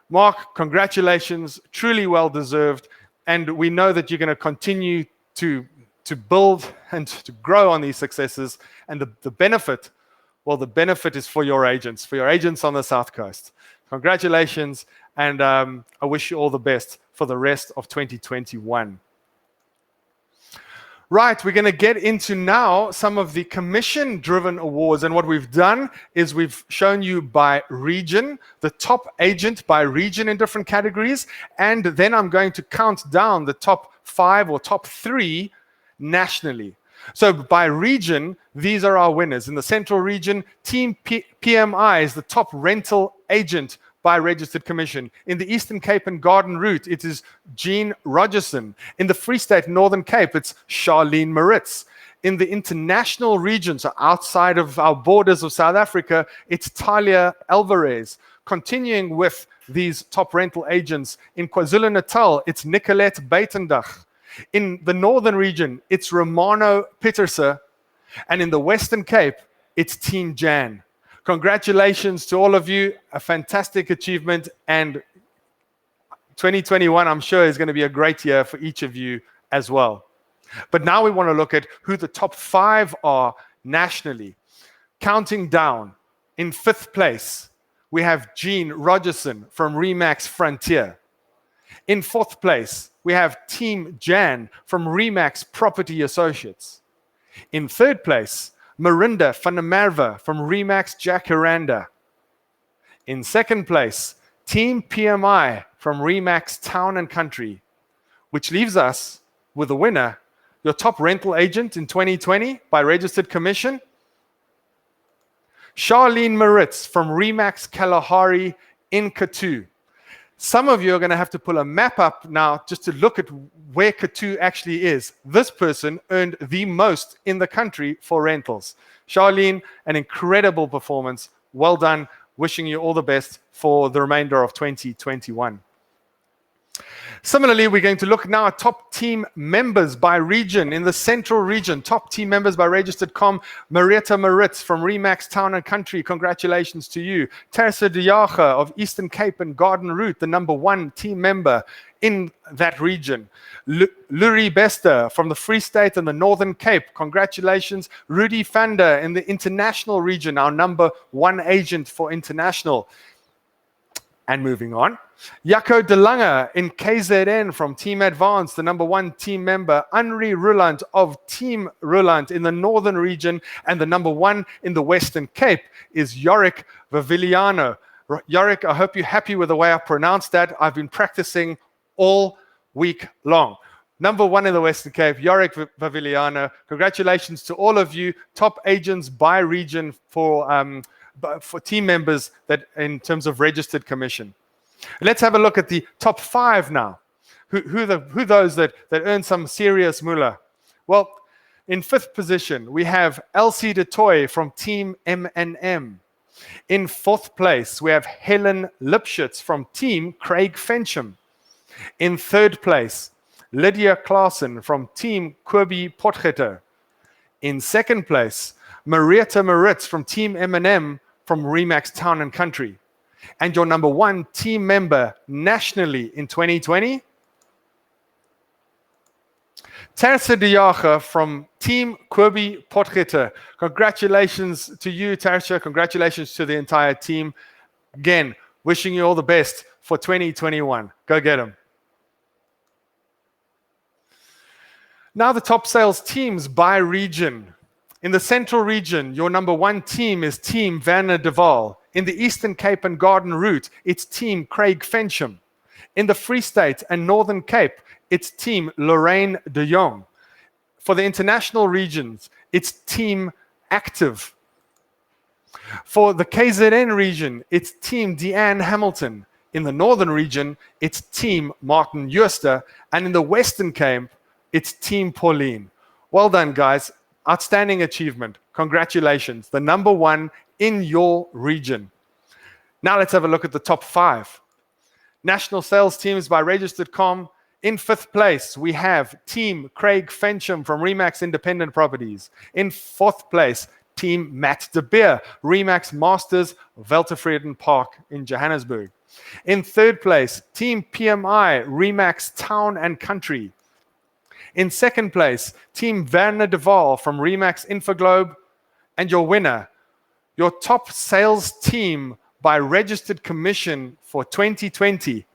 Mark, congratulations, truly well deserved, and we know that you're going to continue to build and to grow on these successes, and the benefit, well, the benefit is for your agents on the South Coast. Congratulations, and I wish you all the best for the rest of 2021. Right, we're going to get into now some of the commission-driven awards, and what we've done is we've shown you by region, the top agent by region in different categories, and then I'm going to count down the top 5 or top 3 nationally. So by region, these are our winners. In the Central Region, Team PMI is the top rental agent by registered commission. In the Eastern Cape and Garden Route, it is Jean Rogerson. In the Free State Northern Cape, it's Charlene Maritz. In the international region, so outside of our borders of South Africa, it's Talia Alvarez. Continuing with these top rental agents, in KwaZulu-Natal, it's Nicolette Buitendag. In the Northern Region, it's Romano Pieterse. And in the Western Cape, it's Team Jan. Congratulations to all of you, a fantastic achievement, and 2021, I'm sure, is going to be a great year for each of you as well. But now we want to look at who the top 5 are nationally. Counting down, in 5th place, we have Jean Rogerson from Remax Frontier. In 4th place, we have Team Jan from Remax Property Associates. In 3rd place, Marinda van der Merwe from Remax Jacaranda. In 2nd place, Team PMI from Remax Town and Country, which leaves us with a winner, your top rental agent in 2020 by registered commission, Charlene Maritz from Remax Kalahari in Kathu. Some of you are going to have to pull a map up now just to look at where Kathu actually is. This person earned the most in the country for rentals. Charlene, an incredible performance. Well done. Wishing you all the best for the remainder of 2021. Similarly, we're going to look now at top team members by region. In the Central Region, top team members by registered com, Marietta Maritz from Remax Town and Country. Congratulations to you. Teresa de Jager of Eastern Cape and Garden Route, the #1 team member in that region. Lurie Bester from the Free State and the Northern Cape. Congratulations. Rudy Vander in the International Region, our #1 agent for international. And moving on, Jaco de Lange in KZN from Team Advance, the #1 team member. Henri Ruland of Team Ruland in the Northern Region, and the #1 in the Western Cape is Yorick Vaviliano. Yorick, I hope you're happy with the way I pronounced that. I've been practicing all week long. #1 in the Western Cape, Yorick Vaviliano. Congratulations to all of you, top agents by region for team members that in terms of registered commission. Let's have a look at the top 5 now. Who those that earn some serious moolah? Well, in 5th position, we have Elsie de Toy from Team M&M. In 4th place, we have Helen Lipschitz from Team Craig Fensham. In 3rd place, Lydia Claassen from Team Kirby Potgieter. In 2nd place, Marietta Maritz from Team M&M from Remax Town and Country. And your #1 team member nationally in 2020, Teresa de Jager from Team Kirby Potgieter. Congratulations to you, Teresa. Congratulations to the entire team. Again, wishing you all the best for 2021. Go get them. Now the top sales teams by region. In the Central Region, your #1 team is Team Werner de Waal. In the Eastern Cape and Garden Route, it's Team Craig Fensham. In the Free State and Northern Cape, it's Team Lorraine de Jong. For the international regions, it's Team Active. For the KZN region, it's Team Deanne Hamilton. In the Northern region, it's Team Martin Jooste. And in the Western Cape, it's Team Pauline. Well done, guys. Outstanding achievement. Congratulations. The number one in your region. Now let's have a look at the top 5. National sales teams by registered.com. In 5th place, we have Team Craig Fensham from Remax Independent Properties. In 4th place, Team Matt de Beer, Remax Masters, Weltevreden Park in Johannesburg. In 3rd place, Team PMI, Remax Town and Country. In 2nd place, Team Werner de Waal from Remax Infoglobe. And your winner, your top sales team by registered commission for 2020.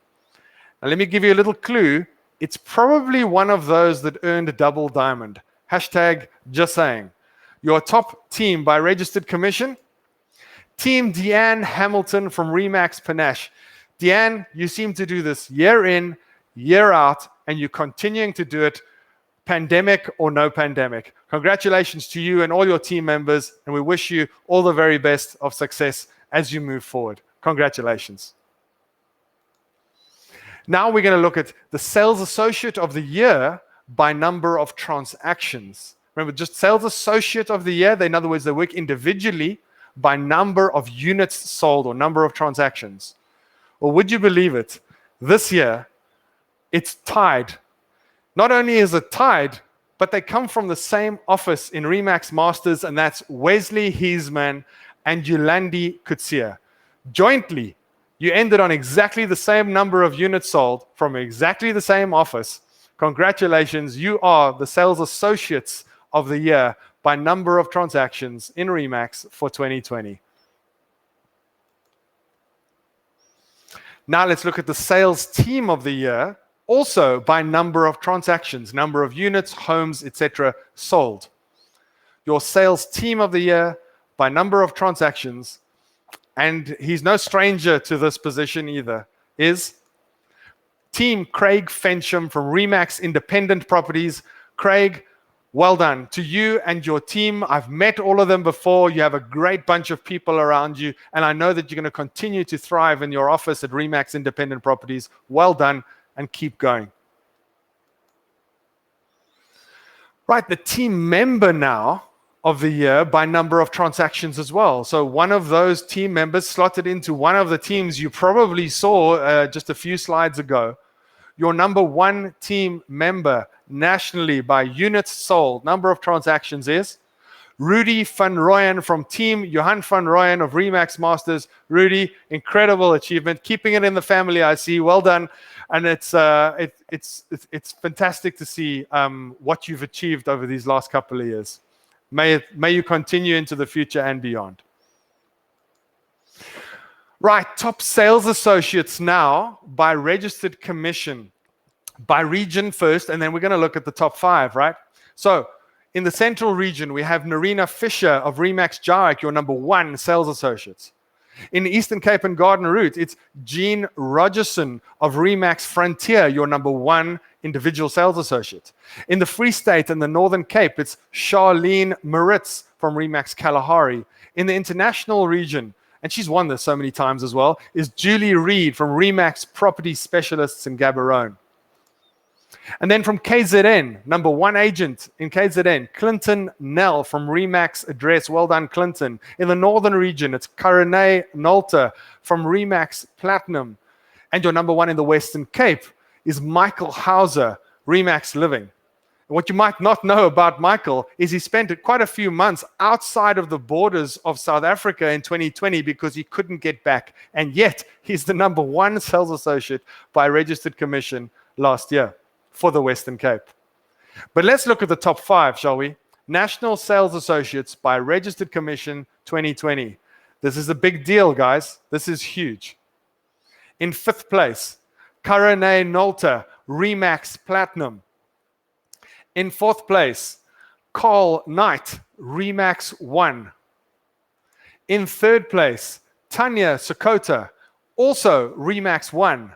Now let me give you a little clue. It's probably one of those that earned a double diamond. Hashtag just saying. Your top team by registered commission, Team Deanne Hamilton from Remax Panache. Deanne, you seem to do this year in, year out, and you're continuing to do it, pandemic or no pandemic. Congratulations to you and all your team members, and we wish you all the very best of success as you move forward. Congratulations. Now we're going to look at the Sales Associate of the Year by number of transactions. Remember, just Sales Associate of the Year, in other words, they work individually by number of units sold or number of transactions. Well, would you believe it? This year, it's tied. Not only is it tied, but they come from the same office in Remax Masters, and that's Wesley Heisman and Yolandi Kutsia. Jointly, you ended on exactly the same number of units sold from exactly the same office. Congratulations, you are the Sales Associates of the Year by number of transactions in Remax for 2020. Now let's look at the Sales Team of the Year, also by number of transactions, number of units, homes, etc. sold. Your Sales Team of the Year by number of transactions, and he's no stranger to this position either, is Team Craig Fensham from Remax Independent Properties. Craig, well done to you and your team. I've met all of them before. You have a great bunch of people around you, and I know that you're going to continue to thrive in your office at Remax Independent Properties. Well done, and keep going. Right, the team member now of the year by number of transactions as well. So one of those team members slotted into one of the teams you probably saw just a few slides ago. Your number one team member nationally by units sold, number of transactions is Rudy van Rooyen from Team Johan van Rooyen of Remax Masters. Rudy, incredible achievement, keeping it in the family, I see. Well done, and it's fantastic to see what you've achieved over these last couple of years. May you continue into the future and beyond. Right, top sales associates now by registered commission, by region first, and then we're going to look at the top 5, right? So in the central region, we have Narina Fisher of Remax Jarek, your number 1 sales associates. In the Eastern Cape and Garden Route, it's Jean Rogerson of Remax Frontier, your number 1 individual sales associate. In the Free State and the Northern Cape, it's Charlene Moritz from Remax Kalahari. In the international region, and she's won this so many times as well, is Julie Reed from Remax Property Specialists in Gaborone. And then from KZN, number 1 agent in KZN, Clinton Nell from Remax Address. Well done, Clinton. In the northern region, it's Karine Nolter from Remax Platinum. And your number 1 in the Western Cape is Michael Hauser, Remax Living. What you might not know about Michael is he spent quite a few months outside of the borders of South Africa in 2020 because he couldn't get back. And yet, he's the number 1 sales associate by registered commission last year for the Western Cape. But let's look at the top 5, shall we? National Sales Associates by Registered Commission 2020. This is a big deal, guys. This is huge. In 5th place, Karine Nolter, Remax Platinum. In 4th place, Carl Knight, Remax 1. In 3rd place, Tanya Sakota, also Remax 1.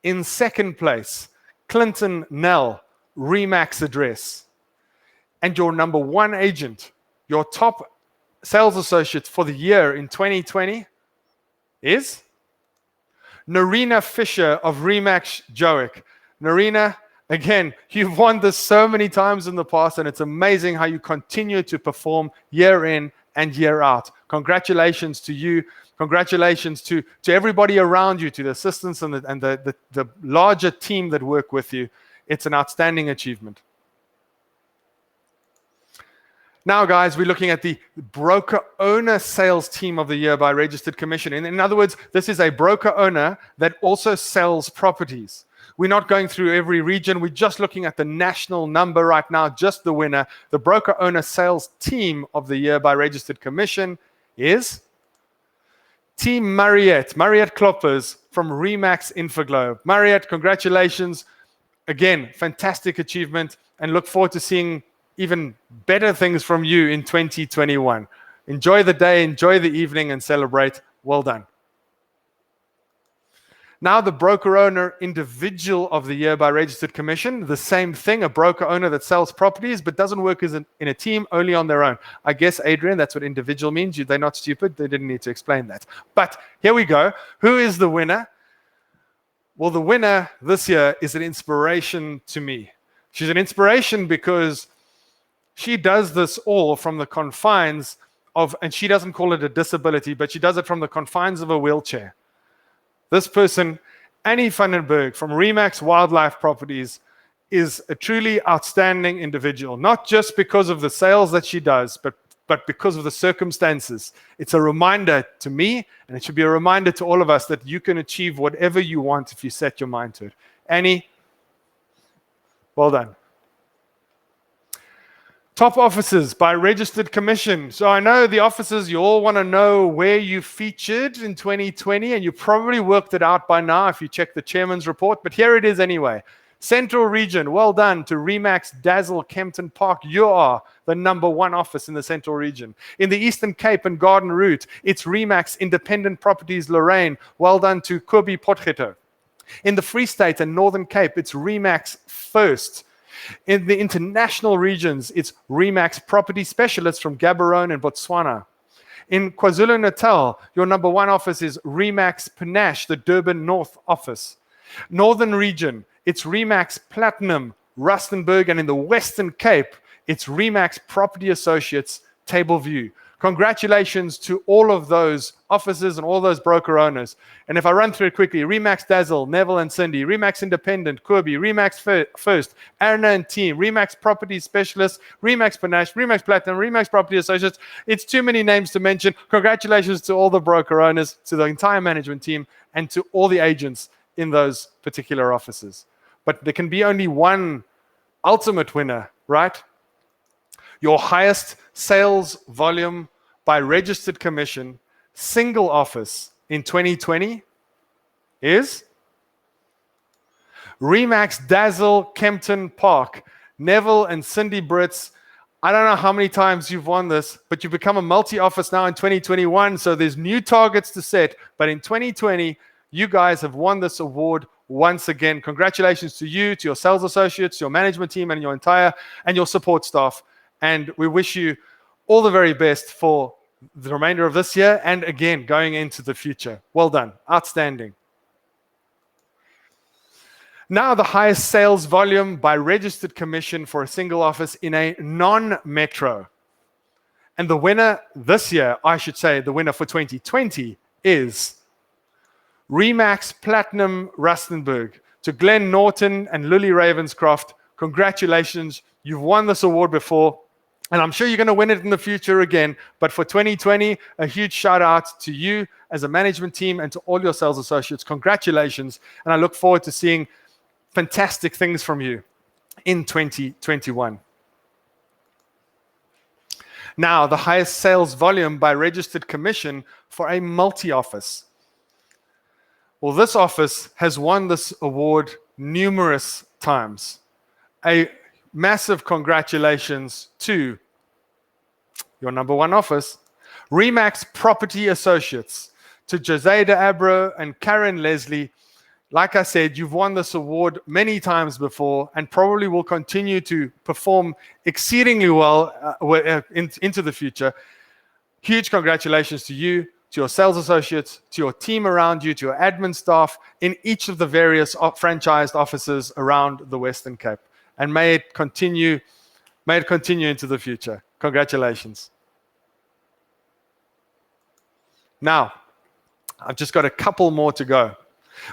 In second place, Clinton Nell, Remax address. And your number 1 agent, your top sales associate for the year in 2020 is Narina Fisher of Remax Joic. Narina, again, you've won this so many times in the past, and it's amazing how you continue to perform year in and year out. Congratulations to you. Congratulations to everybody around you, to the assistants and the larger team that work with you. It's an outstanding achievement. Now, guys, we're looking at the broker owner sales team of the year by registered commission. In other words, this is a broker owner that also sells properties. We're not going through every region. We're just looking at the national number right now, just the winner. The broker owner sales team of the year by registered commission is Team Mariette Kloppers from Remax Infoglobe. Mariette, congratulations. Again, fantastic achievement, and look forward to seeing even better things from you in 2021. Enjoy the day, enjoy the evening, and celebrate. Well done. Now the broker owner individual of the year by registered commission, the same thing, a broker owner that sells properties but doesn't work in a team, only on their own. I guess, Adrian, that's what individual means. They're not stupid. They didn't need to explain that. But here we go. Who is the winner? Well, the winner this year is an inspiration to me. She's an inspiration because she does this all from the confines of, and she doesn't call it a disability, but she does it from the confines of a wheelchair. This person, Annie Vandenberg from Remax Wildlife Properties, is a truly outstanding individual, not just because of the sales that she does, but because of the circumstances. It's a reminder to me, and it should be a reminder to all of us that you can achieve whatever you want if you set your mind to it. Annie, well done. Top offices by registered commission. So I know the offices, you all want to know where you featured in 2020, and you probably worked it out by now if you check the chairman's report, but here it is anyway. Central Region, well done to Remax Dazzle Kempton Park. You are the number 1 office in the Central Region. In the Eastern Cape and Garden Route, it's Remax Independent Properties Lorraine. Well done to Kobe Potgieter. In the Free State and Northern Cape, it's Remax First. In the international regions, it's Remax Property Specialists from Gaborone and Botswana. In KwaZulu-Natal, your number 1 office is Remax Panache, the Durban North office. Northern region, it's Remax Platinum, Rustenburg, and in the Western Cape, it's Remax Property Associates, Tableview. Congratulations to all of those offices and all those broker owners. And if I run through it quickly, Remax Dazzle, Neville and Cindy, Remax Independent, Kirby, Remax First, Arna and Team, Remax Property Specialists, Remax Panache, Remax Platinum, Remax Property Associates. It's too many names to mention. Congratulations to all the broker owners, to the entire management team, and to all the agents in those particular offices. But there can be only one ultimate winner, right? Your highest sales volume by registered commission, single office in 2020 is Remax Dazzle Kempton Park. Neville and Cindy Brits, I don't know how many times you've won this, but you've become a multi-office now in 2021, so there's new targets to set. But in 2020, you guys have won this award once again. Congratulations to you, to your sales associates, your management team, and your support staff. And we wish you all the very best for the remainder of this year and again going into the future. Well done. Outstanding. Now the highest sales volume by registered commission for a single office in a non-metro. And the winner this year, I should say, the winner for 2020 is Remax Platinum Rustenburg. To Glenn Norton and Lily Ravenscroft, congratulations. You've won this award before. And I'm sure you're going to win it in the future again. But for 2020, a huge shout out to you as a management team and to all your sales associates. Congratulations. And I look forward to seeing fantastic things from you in 2021. Now, the highest sales volume by registered commission for a multi-office. Well, this office has won this award numerous times. A massive congratulations to your number 1 office, Remax Property Associates. to Jose de Abro and Karen Leslie, like I said, you've won this award many times before and probably will continue to perform exceedingly well into the future. Huge congratulations to you, to your sales associates, to your team around you, to your admin staff in each of the various franchised offices around the Western Cape. And may it continue into the future. Congratulations. Now, I've just got a couple more to go.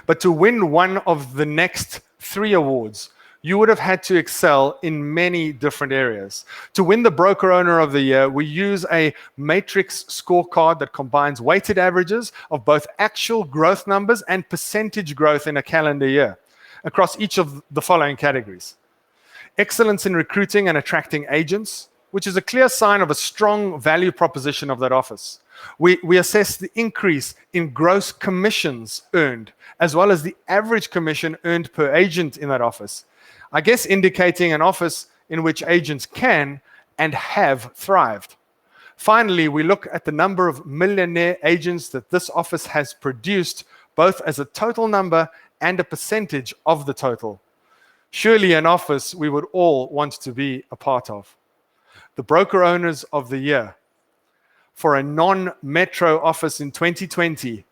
But to win one of the next 3 awards, you would have had to excel in many different areas. To win the Broker Owner of the Year, we use a matrix scorecard that combines weighted averages of both actual growth numbers and percentage growth in a calendar year across each of the following categories. Excellence in recruiting and attracting agents, which is a clear sign of a strong value proposition of that office. We assess the increase in gross commissions earned, as well as the average commission earned per agent in that office. I guess indicating an office in which agents can and have thrived. Finally, we look at the number of millionaire agents that this office has produced, both as a total number and a percentage of the total. Surely an office we would all want to be a part of. The Broker Owners of the Year for a non-metro office in 2020,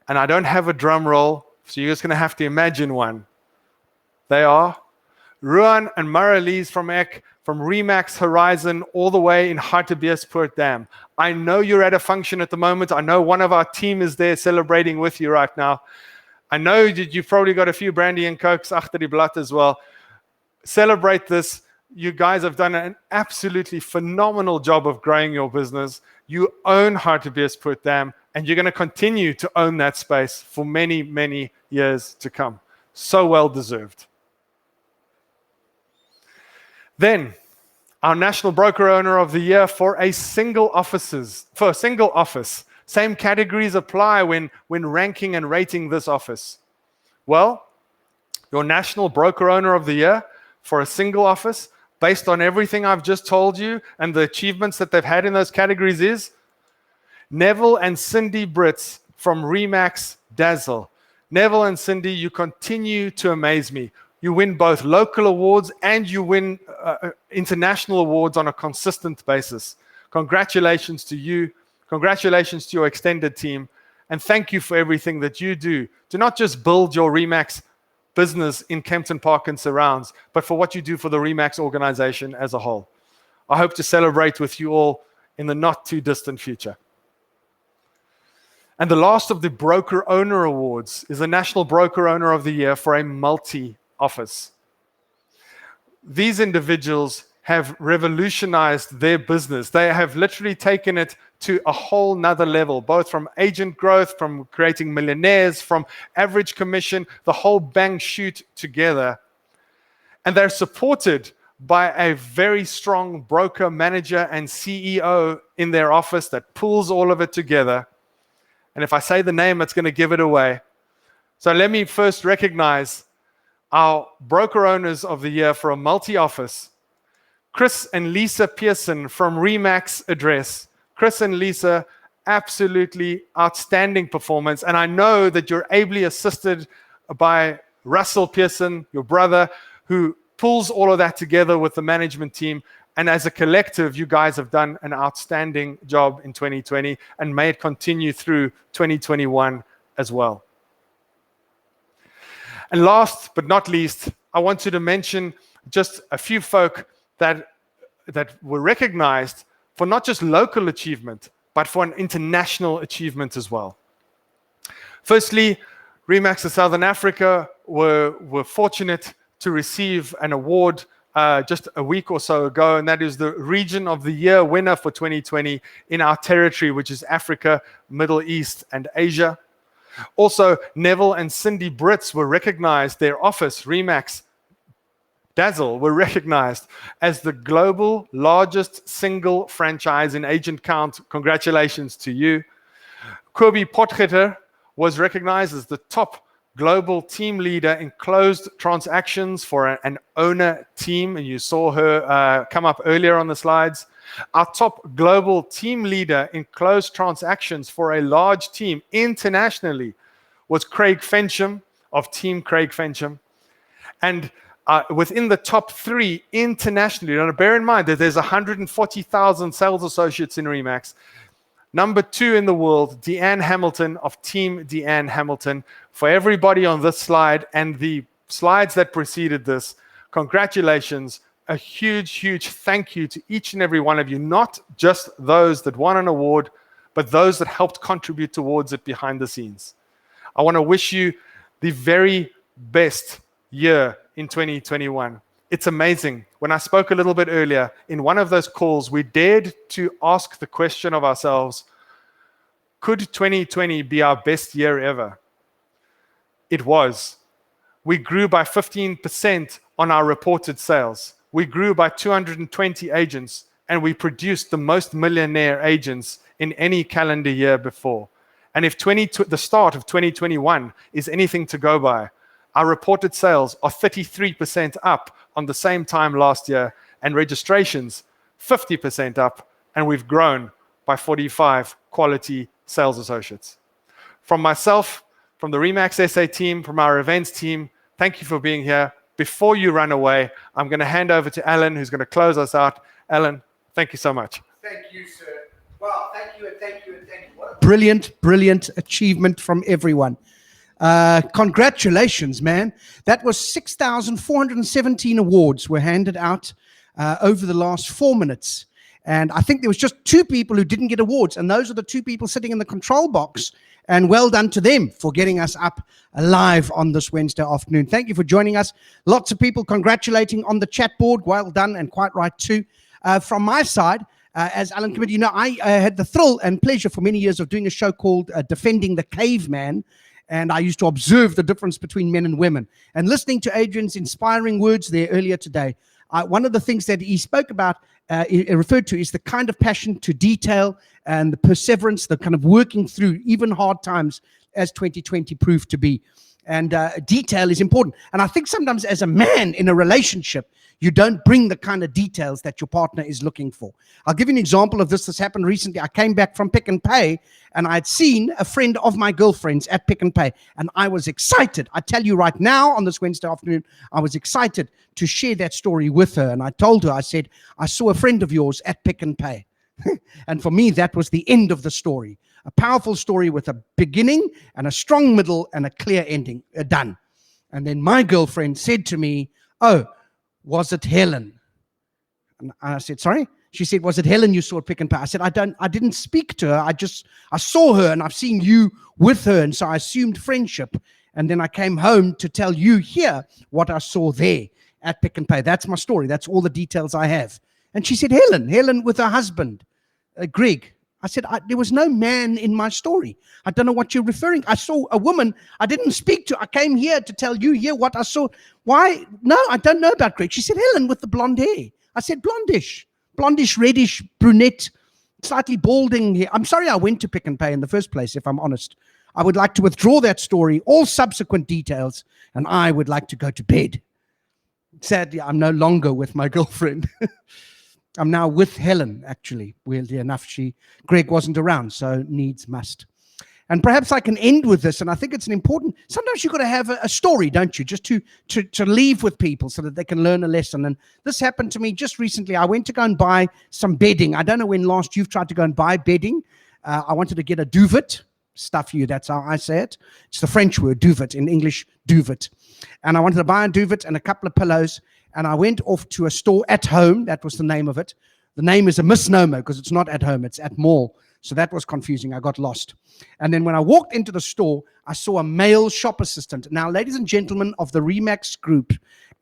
and I don't have a drum roll, so you're just going to have to imagine one. They are Ruan and Maralise from Ek, from Remax Horizon, all the way in Hartbeespoort Dam. I know you're at a function at the moment. I know one of our team is there celebrating with you right now. I know that you've probably got a few brandy and cokes achter die blad as well. Celebrate this. You guys have done an absolutely phenomenal job of growing your business. You own Hartbeespoort Dam, and you're going to continue to own that space for many, many years to come. So well deserved. Then, our National Broker Owner of the Year for a single office. Same categories apply when ranking and rating this office. Well, your National Broker Owner of the Year for a single office, based on everything I've just told you and the achievements that they've had in those categories, is Neville and Cindy Brits from Remax Dazzle. Neville and Cindy, you continue to amaze me. You win both local awards and you win international awards on a consistent basis. Congratulations to you. Congratulations to your extended team. And thank you for everything that you do to not just build your Remax business in Kempton Park and surrounds, but for what you do for the Remax organization as a whole. I hope to celebrate with you all in the not too distant future. And the last of the Broker Owner Awards is the National Broker Owner of the Year for a multi-office. These individuals have revolutionized their business. They have literally taken it to a whole nother level, both from agent growth, from creating millionaires, from average commission, the whole bang shoot together. And they're supported by a very strong broker, manager, and CEO in their office that pulls all of it together. And if I say the name, it's going to give it away. So let me first recognize our Broker Owners of the Year for a multi-office, Chris and Lisa Pearson from Remax Address. Chris and Lisa, absolutely outstanding performance. And I know that you're ably assisted by Russell Pearson, your brother, who pulls all of that together with the management team. And as a collective, you guys have done an outstanding job in 2020 and may it continue through 2021 as well. And last but not least, I wanted to mention just a few folk that were recognized for not just local achievement, but for an international achievement as well. Firstly, Remax of Southern Africa were fortunate to receive an award just a week or so ago, and that is the Region of the Year winner for 2020 in our territory, which is Africa, Middle East, and Asia. Also, Neville and Cindy Brits were recognized, their office, Remax Dazzle, were recognized as the global largest single franchise in agent count. Congratulations to you. Kobie Potgieter was recognized as the top global team leader in closed transactions for an owner team, and you saw her come up earlier on the slides. Our top global team leader in closed transactions for a large team internationally was Craig Fensham of Team Craig Fensham. And within the top 3 internationally, now bear in mind that there's 140,000 sales associates in Remax. Number 2 in the world, Deanne Hamilton of Team Deanne Hamilton. For everybody on this slide and the slides that preceded this, congratulations. A huge, huge thank you to each and every one of you, not just those that won an award, but those that helped contribute towards it behind the scenes. I want to wish you the very best year in 2021. It's amazing. When I spoke a little bit earlier, in one of those calls, we dared to ask the question of ourselves, could 2020 be our best year ever? It was. We grew by 15% on our reported sales. We grew by 220 agents, and we produced the most millionaire agents in any calendar year before. And if the start of 2021 is anything to go by, our reported sales are 33% up on the same time last year, and registrations 50% up, and we've grown by 45 quality sales associates. From myself, from the Remax SA team, from our events team, thank you for being here. Before you run away, I'm going to hand over to Alan, who's going to close us out. Alan, thank you so much. Thank you, sir. Wow, thank you and thank you and thank you. What a brilliant, brilliant achievement from everyone. Congratulations, man. That was 6,417 awards were handed out over the last 4 minutes. And I think there was just 2 people who didn't get awards. And those are the 2 people sitting in the control box. And well done to them for getting us up live on this Wednesday afternoon. Thank you for joining us. Lots of people congratulating on the chat board. Well done, and quite right too. From my side, as Alan committed, you know, I had the thrill and pleasure for many years of doing a show called Defending the Caveman. And I used to observe the difference between men and women. And listening to Adrian's inspiring words there earlier today, one of the things that he spoke about, he referred to, is the kind of passion to detail and the perseverance, the kind of working through even hard times, as 2020 proved to be. And detail is important. And I think sometimes as a man in a relationship, you don't bring the kind of details that your partner is looking for. I'll give you an example of this. This happened recently. I came back from Pick n Pay, and I had seen a friend of my girlfriend's at Pick n Pay, and I was excited. I tell you right now, on this Wednesday afternoon, I was excited to share that story with her. And I told her, I said, I saw a friend of yours at Pick n Pay. And for me, that was the end of the story. A powerful story with a beginning and a strong middle and a clear ending. Done. And then my girlfriend said to me, oh, was it Helen? And I said, sorry? She said, was it Helen you saw at Pick n Pay? I said, I didn't speak to her. I saw her and I've seen you with her. And so I assumed friendship. And then I came home to tell you here what I saw there at Pick n Pay. That's my story. That's all the details I have. And she said, Helen with her husband, Greg. I said, there was no man in my story. I don't know what you're referring. I saw a woman I didn't speak to. I came here to tell you here what I saw. Why? No, I don't know about Greg. She said, Helen with the blonde hair. I said, blondish, reddish, brunette, slightly balding hair. I'm sorry I went to Pick n Pay in the first place, if I'm honest. I would like to withdraw that story, all subsequent details, and I would like to go to bed. Sadly, I'm no longer with my girlfriend. I'm now with Helen, actually. Weirdly enough, Greg wasn't around, so needs must. And perhaps I can end with this, and I think it's an important, sometimes you've got to have a story, don't you, just to leave with people so that they can learn a lesson. And this happened to me just recently. I went to go and buy some bedding. I don't know when last you've tried to go and buy bedding. I wanted to get a duvet. Stuff you, that's how I say it. It's the French word, duvet, in English, duvet. And I wanted to buy a duvet and a couple of pillows. And I went off to a store, At Home, that was the name of it. The name is a misnomer because it's not At Home, it's At Mall. So that was confusing. I got lost. And then when I walked into the store, I saw a male shop assistant. Now, ladies and gentlemen of the Remax group,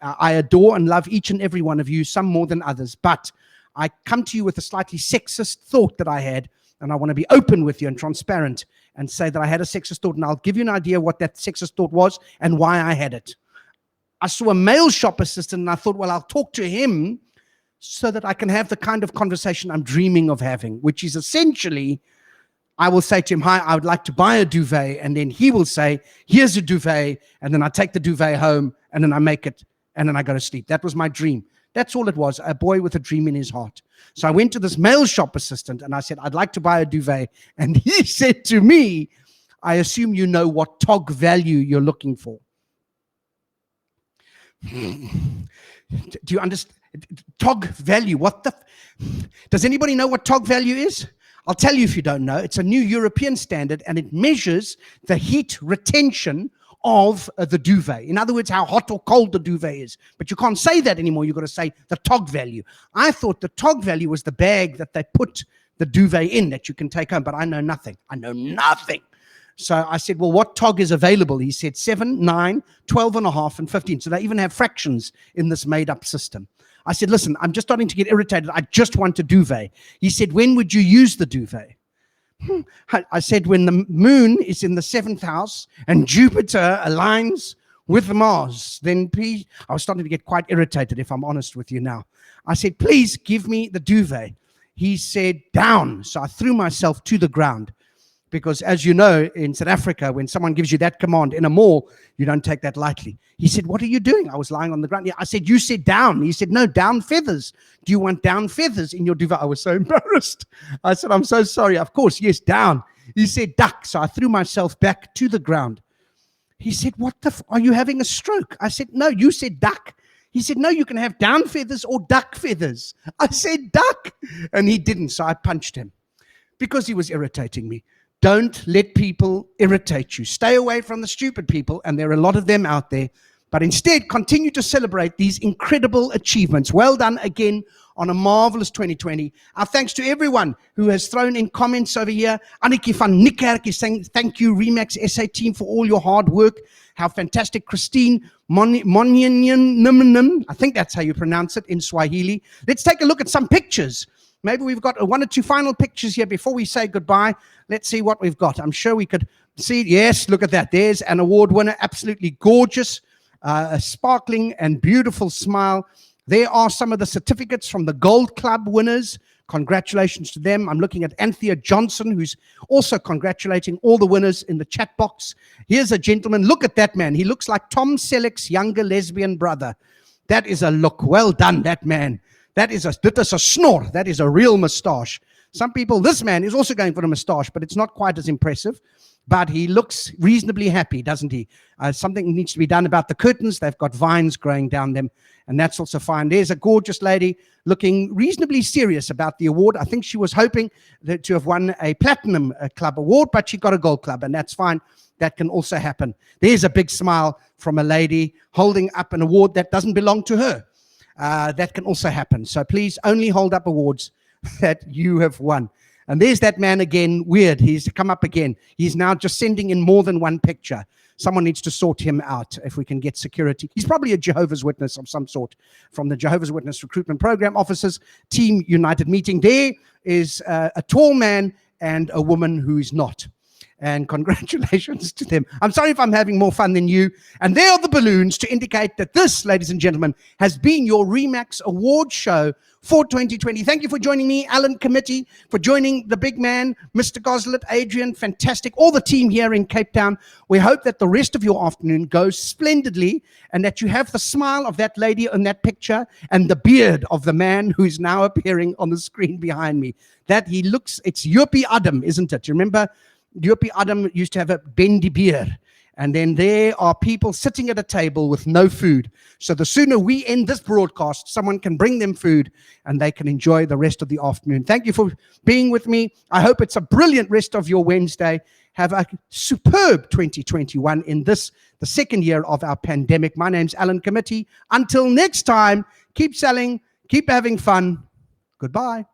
I adore and love each and every one of you, some more than others. But I come to you with a slightly sexist thought that I had, and I want to be open with you and transparent and say that I had a sexist thought. And I'll give you an idea what that sexist thought was and why I had it. I saw a male shop assistant and I thought, well, I'll talk to him so that I can have the kind of conversation I'm dreaming of having, which is essentially, I will say to him, hi, I would like to buy a duvet. And then he will say, here's a duvet. And then I take the duvet home and then I make it and then I go to sleep. That was my dream. That's all it was, a boy with a dream in his heart. So I went to this mail shop assistant and I said, I'd like to buy a duvet. And he said to me, I assume you know what TOG value you're looking for. Do you understand? TOG value, does anybody know what TOG value is? I'll tell you if you don't know. It's a new European standard and it measures the heat retention of the duvet. In other words, how hot or cold the duvet is. But you can't say that anymore. You've got to say the TOG value. I thought the TOG value was the bag that they put the duvet in that you can take home, but I know nothing. I know nothing. So I said, well, what TOG is available? He said 7, 9, 12 and a half, and 15. So they even have fractions in this made-up system. I said, listen, I'm just starting to get irritated. I just want a duvet. He said, when would you use the duvet? I said, when the moon is in the 7th house and Jupiter aligns with Mars, then please. I was starting to get quite irritated, if I'm honest with you now. I said, please give me the duvet. He said, down. So I threw myself to the ground. Because as you know, in South Africa, when someone gives you that command in a mall, you don't take that lightly. He said, what are you doing? I was lying on the ground. I said, you said down. He said, no, down feathers. Do you want down feathers in your duvet? I was so embarrassed. I said, I'm so sorry. Of course, yes, down. He said, duck. So I threw myself back to the ground. He said, are you having a stroke? I said, no, you said duck. He said, no, you can have down feathers or duck feathers. I said, duck. And he didn't, so I punched him because he was irritating me. Don't let people irritate you. Stay away from the stupid people, and there are a lot of them out there. But instead, continue to celebrate these incredible achievements. Well done again on a marvelous 2020. Our thanks to everyone who has thrown in comments over here. Annetjie van Niekerk is saying, thank you, Remax SA team, for all your hard work. How fantastic. Christine Monyenyanum, I think that's how you pronounce it in Swahili. Let's take a look at some pictures. Maybe we've got 1 or 2 final pictures here before we say goodbye. Let's see what we've got. I'm sure we could see. Yes, look at that. There's an award winner. Absolutely gorgeous, a sparkling and beautiful smile. There are some of the certificates from the Gold Club winners. Congratulations to them. I'm looking at Anthea Johnson, who's also congratulating all the winners in the chat box. Here's a gentleman. Look at that man. He looks like Tom Selleck's younger lesbian brother. That is a look. Well done, that man. That is a snore. That is a real moustache. Some people, this man is also going for a moustache, but it's not quite as impressive. But he looks reasonably happy, doesn't he? Something needs to be done about the curtains. They've got vines growing down them, and that's also fine. There's a gorgeous lady looking reasonably serious about the award. I think she was hoping to have won a Platinum Club award, but she got a Gold Club, and that's fine. That can also happen. There's a big smile from a lady holding up an award that doesn't belong to her. That can also happen. So please only hold up awards that you have won. And there's that man again, weird. He's come up again. He's now just sending in more than one picture. Someone needs to sort him out if we can get security. He's probably a Jehovah's Witness of some sort from the Jehovah's Witness Recruitment Program Officers Team United meeting. There is a tall man and a woman who is not. And congratulations to them. I'm sorry if I'm having more fun than you. And there are the balloons to indicate that this, ladies and gentlemen, has been your Remax Award Show for 2020. Thank you for joining me, Alan Committee, for joining the big man, Mr. Goslet, Adrian, fantastic, all the team here in Cape Town. We hope that the rest of your afternoon goes splendidly and that you have the smile of that lady in that picture and the beard of the man who is now appearing on the screen behind me. That he looks, it's Joopie Adam, isn't it? You remember Joopie Adam used to have a bendy beard. And then there are people sitting at a table with no food. So the sooner we end this broadcast, someone can bring them food and they can enjoy the rest of the afternoon. Thank you for being with me. I hope it's a brilliant rest of your Wednesday. Have a superb 2021 in this, the second year of our pandemic. My name's Alan Committee. Until next time, keep selling, keep having fun. Goodbye.